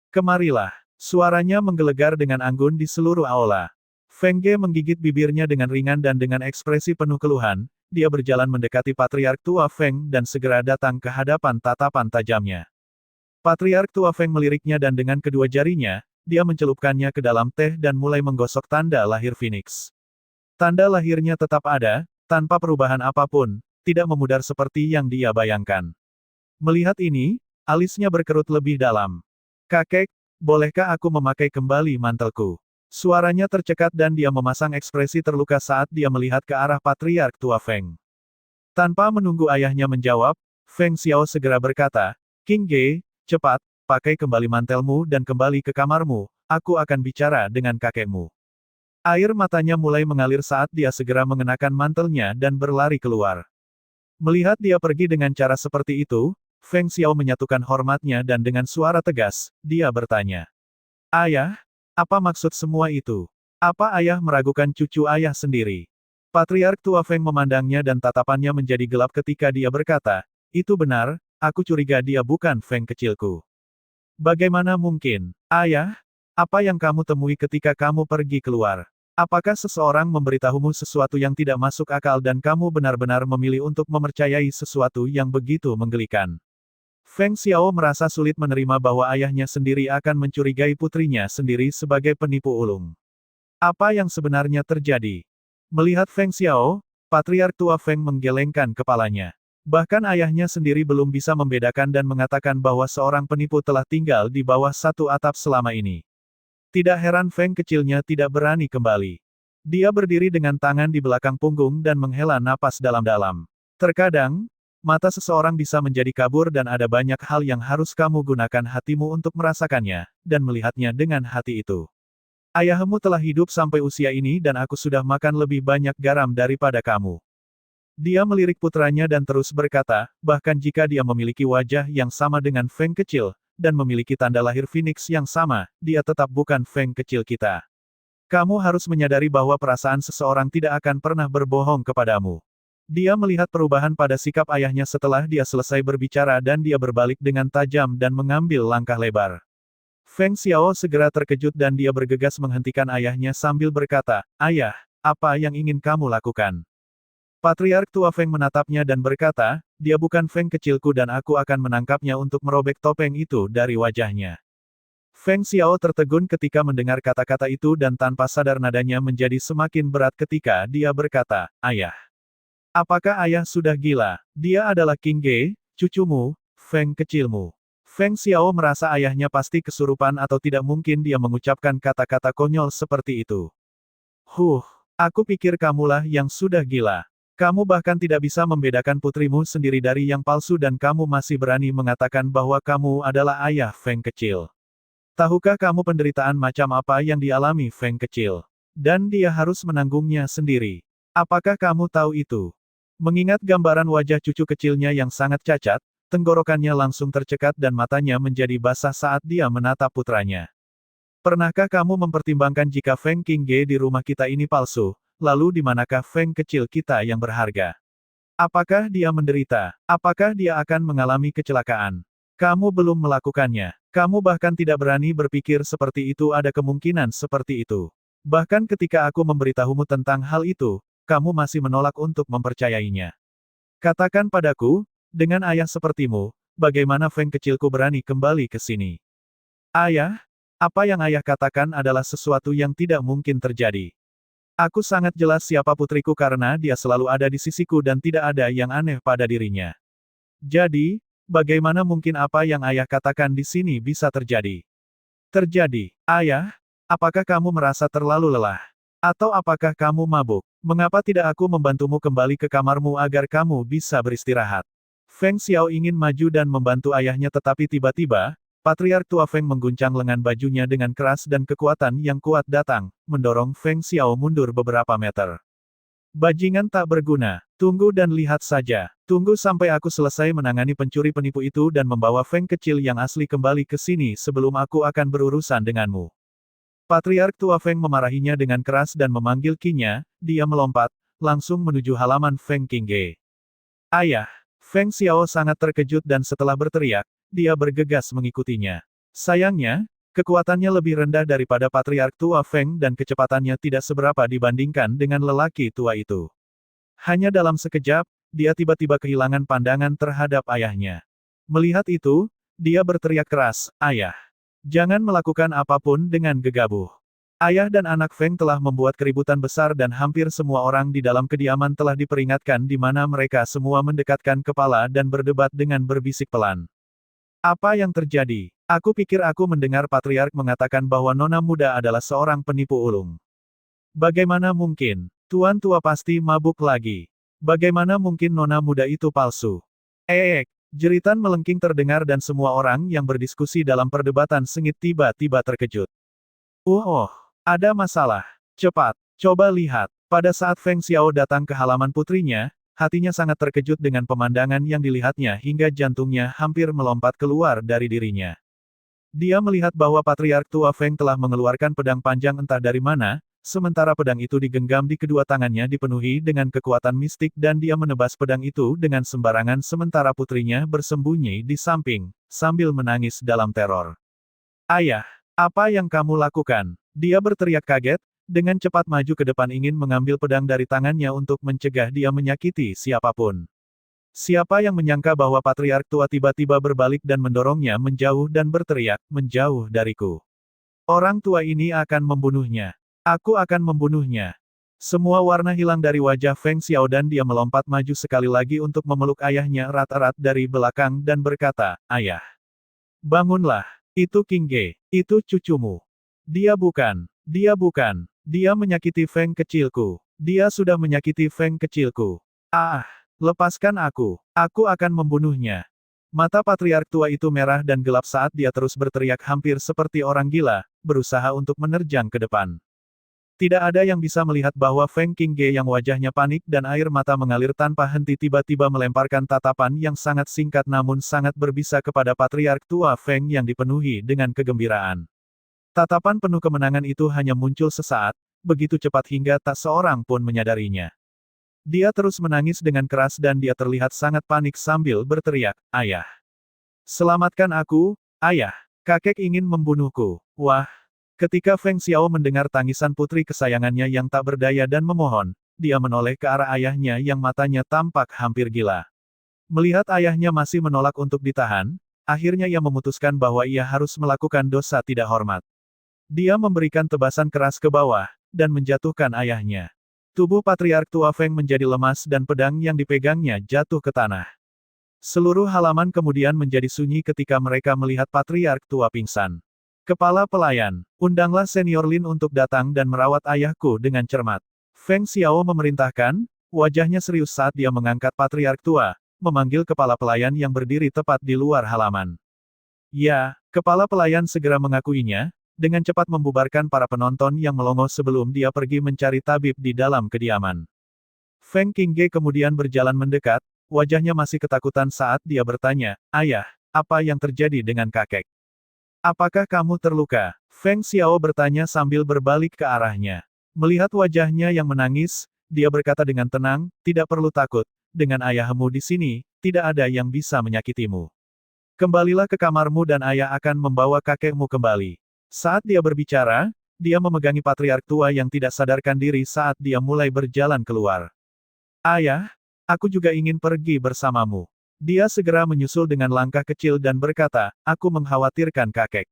Speaker 1: "Kemarilah." Suaranya menggelegar dengan anggun di seluruh aula. Feng Ge menggigit bibirnya dengan ringan dan dengan ekspresi penuh keluhan, dia berjalan mendekati patriark tua Feng dan segera datang ke hadapan tatapan tajamnya. Patriark tua Feng meliriknya dan dengan kedua jarinya, dia mencelupkannya ke dalam teh dan mulai menggosok tanda lahir Phoenix. Tanda lahirnya tetap ada, tanpa perubahan apapun, tidak memudar seperti yang dia bayangkan. Melihat ini, Alisnya berkerut lebih dalam. Kakek, bolehkah aku memakai kembali mantelku? Suaranya tercekat dan dia memasang ekspresi terluka saat dia melihat ke arah Patriark Tua Feng. Tanpa menunggu ayahnya menjawab, Feng Xiao segera berkata, King Ge, cepat, pakai kembali mantelmu dan kembali ke kamarmu, aku akan bicara dengan kakekmu. Air matanya mulai mengalir saat dia segera mengenakan mantelnya dan berlari keluar. Melihat dia pergi dengan cara seperti itu, Feng Xiao menyatukan hormatnya dan dengan suara tegas, dia bertanya. Ayah, apa maksud semua itu? Apa ayah meragukan cucu ayah sendiri? Patriark Tua Feng memandangnya dan tatapannya menjadi gelap ketika dia berkata, itu benar, aku curiga dia bukan Feng kecilku. Bagaimana mungkin? Ayah, apa yang kamu temui ketika kamu pergi keluar? Apakah seseorang memberitahumu sesuatu yang tidak masuk akal dan kamu benar-benar memilih untuk mempercayai sesuatu yang begitu menggelikan? Feng Xiao merasa sulit menerima bahwa ayahnya sendiri akan mencurigai putrinya sendiri sebagai penipu ulung. Apa yang sebenarnya terjadi? Melihat Feng Xiao, Patriark Tua Feng menggelengkan kepalanya. Bahkan ayahnya sendiri belum bisa membedakan dan mengatakan bahwa seorang penipu telah tinggal di bawah satu atap selama ini. Tidak heran Feng kecilnya tidak berani kembali. Dia berdiri dengan tangan di belakang punggung dan menghela napas dalam-dalam. Terkadang, mata seseorang bisa menjadi kabur dan ada banyak hal yang harus kamu gunakan hatimu untuk merasakannya, dan melihatnya dengan hati itu. Ayahmu telah hidup sampai usia ini dan aku sudah makan lebih banyak garam daripada kamu. Dia melirik putranya dan terus berkata, bahkan jika dia memiliki wajah yang sama dengan Feng kecil, dan memiliki tanda lahir Phoenix yang sama, dia tetap bukan Feng kecil kita. Kamu harus menyadari bahwa perasaan seseorang tidak akan pernah berbohong kepadamu. Dia melihat perubahan pada sikap ayahnya setelah dia selesai berbicara dan dia berbalik dengan tajam dan mengambil langkah lebar. Feng Xiao segera terkejut dan dia bergegas menghentikan ayahnya sambil berkata, Ayah, apa yang ingin kamu lakukan? Patriark Tua Feng menatapnya dan berkata, dia bukan Feng kecilku dan aku akan menangkapnya untuk merobek topeng itu dari wajahnya. Feng Xiao tertegun ketika mendengar kata-kata itu dan tanpa sadar nadanya menjadi semakin berat ketika dia berkata, Ayah. Apakah ayah sudah gila? Dia adalah King Ge, cucumu, Feng kecilmu. Feng Xiao merasa ayahnya pasti kesurupan atau tidak mungkin dia mengucapkan kata-kata konyol seperti itu. Aku pikir kamulah yang sudah gila. Kamu bahkan tidak bisa membedakan putrimu sendiri dari yang palsu dan kamu masih berani mengatakan bahwa kamu adalah ayah Feng kecil. Tahukah kamu penderitaan macam apa yang dialami Feng kecil? Dan dia harus menanggungnya sendiri. Apakah kamu tahu itu? Mengingat gambaran wajah cucu kecilnya yang sangat cacat, tenggorokannya langsung tercekat dan matanya menjadi basah saat dia menatap putranya. Pernahkah kamu mempertimbangkan jika Feng King Ge di rumah kita ini palsu, lalu di manakah Feng kecil kita yang berharga? Apakah dia menderita? Apakah dia akan mengalami kecelakaan? Kamu belum melakukannya. Kamu bahkan tidak berani berpikir seperti itu ada kemungkinan seperti itu. Bahkan ketika aku memberitahumu tentang hal itu, kamu masih menolak untuk mempercayainya. Katakan padaku, dengan ayah sepertimu, bagaimana Feng kecilku berani kembali ke sini? Ayah, apa yang ayah katakan adalah sesuatu yang tidak mungkin terjadi. Aku sangat jelas siapa putriku karena dia selalu ada di sisiku dan tidak ada yang aneh pada dirinya. Jadi, bagaimana mungkin apa yang ayah katakan di sini bisa terjadi? Terjadi, ayah, apakah kamu merasa terlalu lelah? Atau apakah kamu mabuk? Mengapa tidak aku membantumu kembali ke kamarmu agar kamu bisa beristirahat? Feng Xiao ingin maju dan membantu ayahnya tetapi tiba-tiba, Patriark Tua Feng mengguncang lengan bajunya dengan keras dan kekuatan yang kuat datang, mendorong Feng Xiao mundur beberapa meter. Bajingan tak berguna. Tunggu dan lihat saja. Tunggu sampai aku selesai menangani pencuri penipu itu dan membawa Feng kecil yang asli kembali ke sini sebelum aku akan berurusan denganmu. Patriark Tua Feng memarahinya dengan keras dan memanggil Qi-nya, dia melompat, langsung menuju halaman Feng King Ge. Ayah! Feng Xiao sangat terkejut dan setelah berteriak, dia bergegas mengikutinya. Sayangnya, kekuatannya lebih rendah daripada Patriark Tua Feng dan kecepatannya tidak seberapa dibandingkan dengan lelaki tua itu. Hanya dalam sekejap, dia tiba-tiba kehilangan pandangan terhadap ayahnya. Melihat itu, dia berteriak keras, Ayah! Jangan melakukan apapun dengan gegabah. Ayah dan anak Feng telah membuat keributan besar dan hampir semua orang di dalam kediaman telah diperingatkan di mana mereka semua mendekatkan kepala dan berdebat dengan berbisik pelan. Apa yang terjadi? Aku pikir aku mendengar Patriark mengatakan bahwa nona muda adalah seorang penipu ulung. Bagaimana mungkin? Tuan tua pasti mabuk lagi. Bagaimana mungkin nona muda itu palsu? Jeritan melengking terdengar dan semua orang yang berdiskusi dalam perdebatan sengit tiba-tiba terkejut. Ada masalah. Cepat, coba lihat. Pada saat Feng Xiao datang ke halaman putrinya, hatinya sangat terkejut dengan pemandangan yang dilihatnya hingga jantungnya hampir melompat keluar dari dirinya. Dia melihat bahwa Patriark tua Feng telah mengeluarkan pedang panjang entah dari mana, sementara pedang itu digenggam di kedua tangannya dipenuhi dengan kekuatan mistik dan dia menebas pedang itu dengan sembarangan sementara putrinya bersembunyi di samping, sambil menangis dalam teror. Ayah, apa yang kamu lakukan? Dia berteriak kaget, dengan cepat maju ke depan ingin mengambil pedang dari tangannya untuk mencegah dia menyakiti siapapun. Siapa yang menyangka bahwa Patriark tua tiba-tiba berbalik dan mendorongnya menjauh dan berteriak, menjauh dariku. Orang tua ini akan membunuhnya. Aku akan membunuhnya. Semua warna hilang dari wajah Feng Xiao dan dia melompat maju sekali lagi untuk memeluk ayahnya erat-erat dari belakang dan berkata, Ayah. Bangunlah. Itu King Ge. Itu cucumu. Dia bukan. Dia bukan. Dia menyakiti Feng kecilku. Dia sudah menyakiti Feng kecilku. Lepaskan aku. Aku akan membunuhnya. Mata Patriark tua itu merah dan gelap saat dia terus berteriak hampir seperti orang gila, berusaha untuk menerjang ke depan. Tidak ada yang bisa melihat bahwa Feng King Ge yang wajahnya panik dan air mata mengalir tanpa henti tiba-tiba melemparkan tatapan yang sangat singkat namun sangat berbisa kepada Patriark tua Feng yang dipenuhi dengan kegembiraan. Tatapan penuh kemenangan itu hanya muncul sesaat, begitu cepat hingga tak seorang pun menyadarinya. Dia terus menangis dengan keras dan dia terlihat sangat panik sambil berteriak, Ayah. Selamatkan aku, Ayah. Kakek ingin membunuhku. Wah. Ketika Feng Xiao mendengar tangisan putri kesayangannya yang tak berdaya dan memohon, dia menoleh ke arah ayahnya yang matanya tampak hampir gila. Melihat ayahnya masih menolak untuk ditahan, akhirnya ia memutuskan bahwa ia harus melakukan dosa tidak hormat. Dia memberikan tebasan keras ke bawah, dan menjatuhkan ayahnya. Tubuh Patriark tua Feng menjadi lemas dan pedang yang dipegangnya jatuh ke tanah. Seluruh halaman kemudian menjadi sunyi ketika mereka melihat Patriark tua pingsan. Kepala pelayan, undanglah Senior Lin untuk datang dan merawat ayahku dengan cermat. Feng Xiao memerintahkan, wajahnya serius saat dia mengangkat Patriark tua, memanggil kepala pelayan yang berdiri tepat di luar halaman. Ya, kepala pelayan segera mengakuinya, dengan cepat membubarkan para penonton yang melongo sebelum dia pergi mencari tabib di dalam kediaman. Feng King Ge kemudian berjalan mendekat, wajahnya masih ketakutan saat dia bertanya, Ayah, apa yang terjadi dengan kakek? Apakah kamu terluka? Feng Xiao bertanya sambil berbalik ke arahnya. Melihat wajahnya yang menangis, dia berkata dengan tenang, tidak perlu takut, dengan ayahmu di sini, tidak ada yang bisa menyakitimu. Kembalilah ke kamarmu dan ayah akan membawa kakekmu kembali. Saat dia berbicara, dia memegangi Patriark tua yang tidak sadarkan diri saat dia mulai berjalan keluar. Ayah, aku juga ingin pergi bersamamu. Dia segera menyusul dengan langkah kecil dan berkata, aku mengkhawatirkan kakek.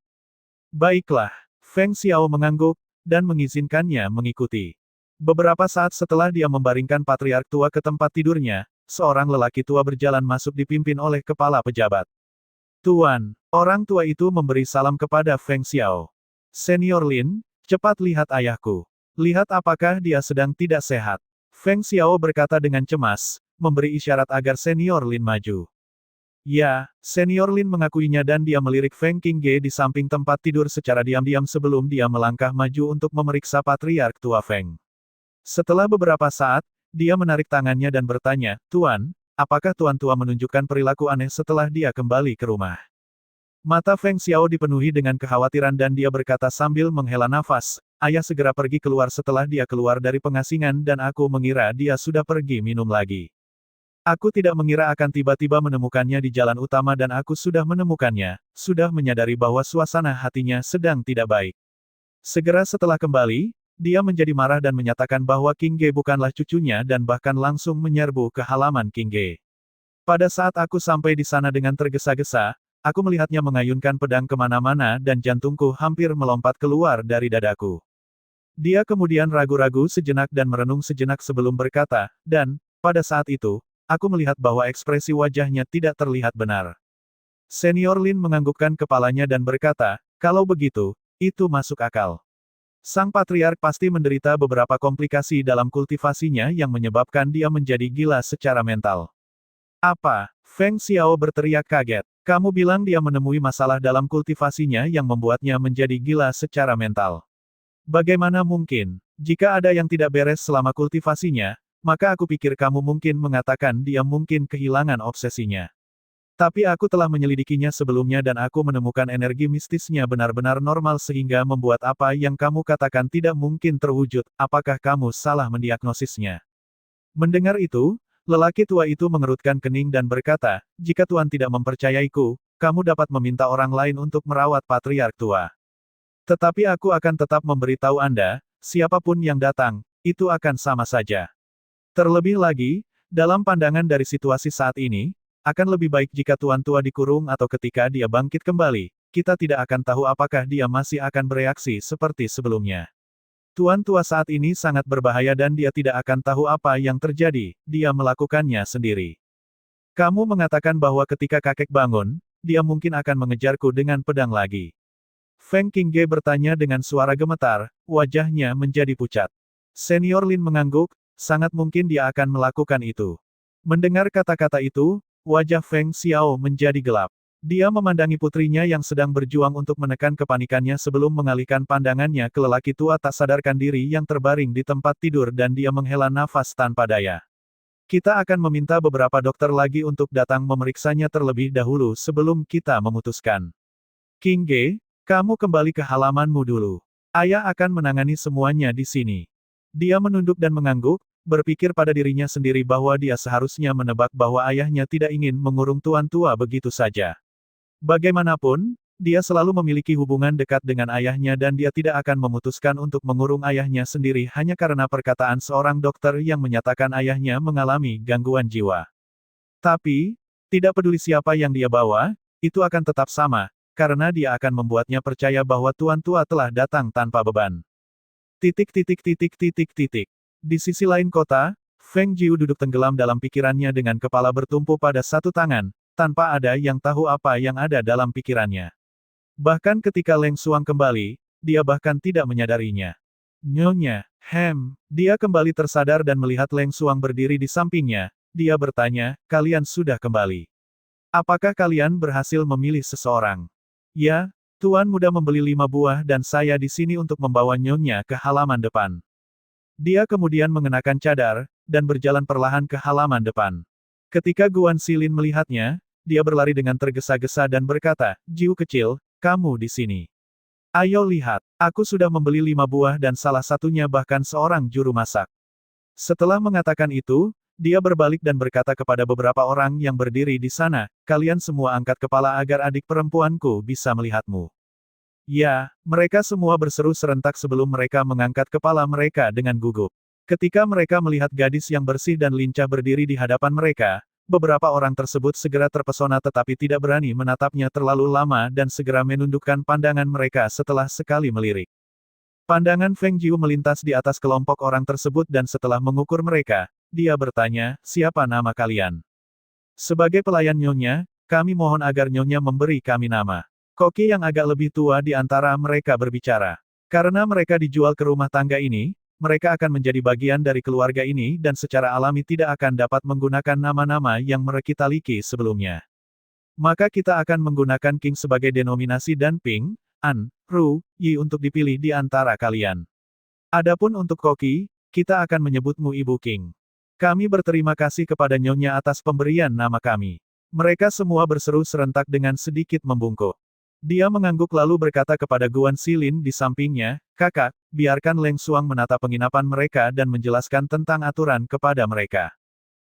Speaker 1: Baiklah, Feng Xiao mengangguk, dan mengizinkannya mengikuti. Beberapa saat setelah dia membaringkan Patriark tua ke tempat tidurnya, seorang lelaki tua berjalan masuk dipimpin oleh kepala pejabat. Tuan, orang tua itu memberi salam kepada Feng Xiao. Senior Lin, cepat lihat ayahku. Lihat apakah dia sedang tidak sehat. Feng Xiao berkata dengan cemas, memberi isyarat agar Senior Lin maju. Ya, Senior Lin mengakuinya dan dia melirik Feng King Ge di samping tempat tidur secara diam-diam sebelum dia melangkah maju untuk memeriksa Patriark tua Feng. Setelah beberapa saat, dia menarik tangannya dan bertanya, Tuan, apakah Tuan tua menunjukkan perilaku aneh setelah dia kembali ke rumah? Mata Feng Xiao dipenuhi dengan kekhawatiran dan dia berkata sambil menghela nafas, ayah segera pergi keluar setelah dia keluar dari pengasingan dan aku mengira dia sudah pergi minum lagi. Aku tidak mengira akan tiba-tiba menemukannya di jalan utama dan aku sudah menemukannya, sudah menyadari bahwa suasana hatinya sedang tidak baik. Segera setelah kembali, dia menjadi marah dan menyatakan bahwa King Ge bukanlah cucunya dan bahkan langsung menyerbu ke halaman King Ge. Pada saat aku sampai di sana dengan tergesa-gesa, aku melihatnya mengayunkan pedang kemana-mana dan jantungku hampir melompat keluar dari dadaku. Dia kemudian ragu-ragu sejenak dan merenung sejenak sebelum berkata, dan, pada saat itu, aku melihat bahwa ekspresi wajahnya tidak terlihat benar. Senior Lin menganggukkan kepalanya dan berkata, kalau begitu, itu masuk akal. Sang patriark pasti menderita beberapa komplikasi dalam kultivasinya yang menyebabkan dia menjadi gila secara mental. Apa? Feng Xiao berteriak kaget. Kamu bilang dia menemui masalah dalam kultivasinya yang membuatnya menjadi gila secara mental. Bagaimana mungkin? Jika ada yang tidak beres selama kultivasinya, maka aku pikir kamu mungkin mengatakan dia mungkin kehilangan obsesinya. Tapi aku telah menyelidikinya sebelumnya dan aku menemukan energi mistisnya benar-benar normal sehingga membuat apa yang kamu katakan tidak mungkin terwujud. Apakah kamu salah mendiagnosisnya? Mendengar itu, lelaki tua itu mengerutkan kening dan berkata, jika Tuan tidak mempercayaiku, kamu dapat meminta orang lain untuk merawat patriark tua. Tetapi aku akan tetap memberitahu Anda, siapapun yang datang, itu akan sama saja. Terlebih lagi, dalam pandangan dari situasi saat ini, akan lebih baik jika Tuan tua dikurung atau ketika dia bangkit kembali, kita tidak akan tahu apakah dia masih akan bereaksi seperti sebelumnya. Tuan tua saat ini sangat berbahaya dan dia tidak akan tahu apa yang terjadi, dia melakukannya sendiri. Kamu mengatakan bahwa ketika kakek bangun, dia mungkin akan mengejarku dengan pedang lagi. Feng Qingge bertanya dengan suara gemetar, wajahnya menjadi pucat. Senior Lin mengangguk, sangat mungkin dia akan melakukan itu. Mendengar kata-kata itu, wajah Feng Xiao menjadi gelap. Dia memandangi putrinya yang sedang berjuang untuk menekan kepanikannya sebelum mengalihkan pandangannya ke lelaki tua tak sadarkan diri yang terbaring di tempat tidur dan dia menghela nafas tanpa daya. Kita akan meminta beberapa dokter lagi untuk datang memeriksanya terlebih dahulu sebelum kita memutuskan. Qingge, kamu kembali ke halamanmu dulu. Ayah akan menangani semuanya di sini. Dia menunduk dan mengangguk, berpikir pada dirinya sendiri bahwa dia seharusnya menebak bahwa ayahnya tidak ingin mengurung tuan tua begitu saja. Bagaimanapun, dia selalu memiliki hubungan dekat dengan ayahnya dan dia tidak akan memutuskan untuk mengurung ayahnya sendiri hanya karena perkataan seorang dokter yang menyatakan ayahnya mengalami gangguan jiwa. Tapi, tidak peduli siapa yang dia bawa, itu akan tetap sama, karena dia akan membuatnya percaya bahwa tuan tua telah datang tanpa beban. Titik titik titik titik titik. Di sisi lain kota, Feng Jiu duduk tenggelam dalam pikirannya dengan kepala bertumpu pada satu tangan, tanpa ada yang tahu apa yang ada dalam pikirannya. Bahkan ketika Leng Xuang kembali, dia bahkan tidak menyadarinya. Nyonya, dia kembali tersadar dan melihat Leng Xuang berdiri di sampingnya, dia bertanya, kalian sudah kembali. Apakah kalian berhasil memilih seseorang? Ya, Tuan Muda membeli 5 buah dan saya di sini untuk membawa Nyonya ke halaman depan. Dia kemudian mengenakan cadar, dan berjalan perlahan ke halaman depan. Ketika Guan Xilin melihatnya, dia berlari dengan tergesa-gesa dan berkata, Jiu kecil, kamu di sini. Ayo lihat, aku sudah membeli 5 buah dan salah satunya bahkan seorang juru masak. Setelah mengatakan itu, dia berbalik dan berkata kepada beberapa orang yang berdiri di sana, kalian semua angkat kepala agar adik perempuanku bisa melihatmu. Ya, mereka semua berseru serentak sebelum mereka mengangkat kepala mereka dengan gugup. Ketika mereka melihat gadis yang bersih dan lincah berdiri di hadapan mereka, beberapa orang tersebut segera terpesona tetapi tidak berani menatapnya terlalu lama dan segera menundukkan pandangan mereka setelah sekali melirik. Pandangan Feng Jiu melintas di atas kelompok orang tersebut dan setelah mengukur mereka, dia bertanya, siapa nama kalian? Sebagai pelayan Nyonya, kami mohon agar Nyonya memberi kami nama. Koki yang agak lebih tua di antara mereka berbicara. Karena mereka dijual ke rumah tangga ini, mereka akan menjadi bagian dari keluarga ini dan secara alami tidak akan dapat menggunakan nama-nama yang mereka miliki sebelumnya. Maka kita akan menggunakan King sebagai denominasi dan Ping, An, Ru, Yi untuk dipilih di antara kalian. Adapun untuk Koki, kita akan menyebutmu Ibu King. Kami berterima kasih kepada Nyonya atas pemberian nama kami. Mereka semua berseru serentak dengan sedikit membungkuk. Dia mengangguk lalu berkata kepada Guan Xilin di sampingnya, kakak, biarkan Leng Xuang menata penginapan mereka dan menjelaskan tentang aturan kepada mereka.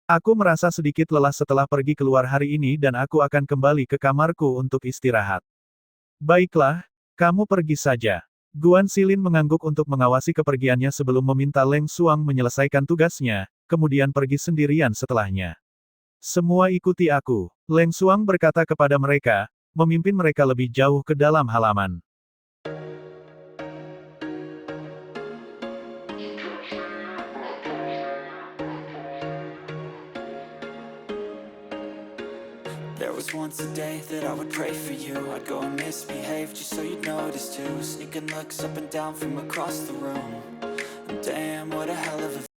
Speaker 1: Aku merasa sedikit lelah setelah pergi keluar hari ini dan aku akan kembali ke kamarku untuk istirahat. Baiklah, kamu pergi saja. Guan Xilin mengangguk untuk mengawasi kepergiannya sebelum meminta Leng Xuang menyelesaikan tugasnya, kemudian pergi sendirian setelahnya. Semua ikuti aku. Leng Xuang berkata kepada mereka, memimpin mereka lebih jauh ke dalam halaman.
Speaker 2: There was once a day that I would pray for you. I'd go and misbehave just so you'd notice too. Sneaking looks up and down from across the room. And damn, what a hell of a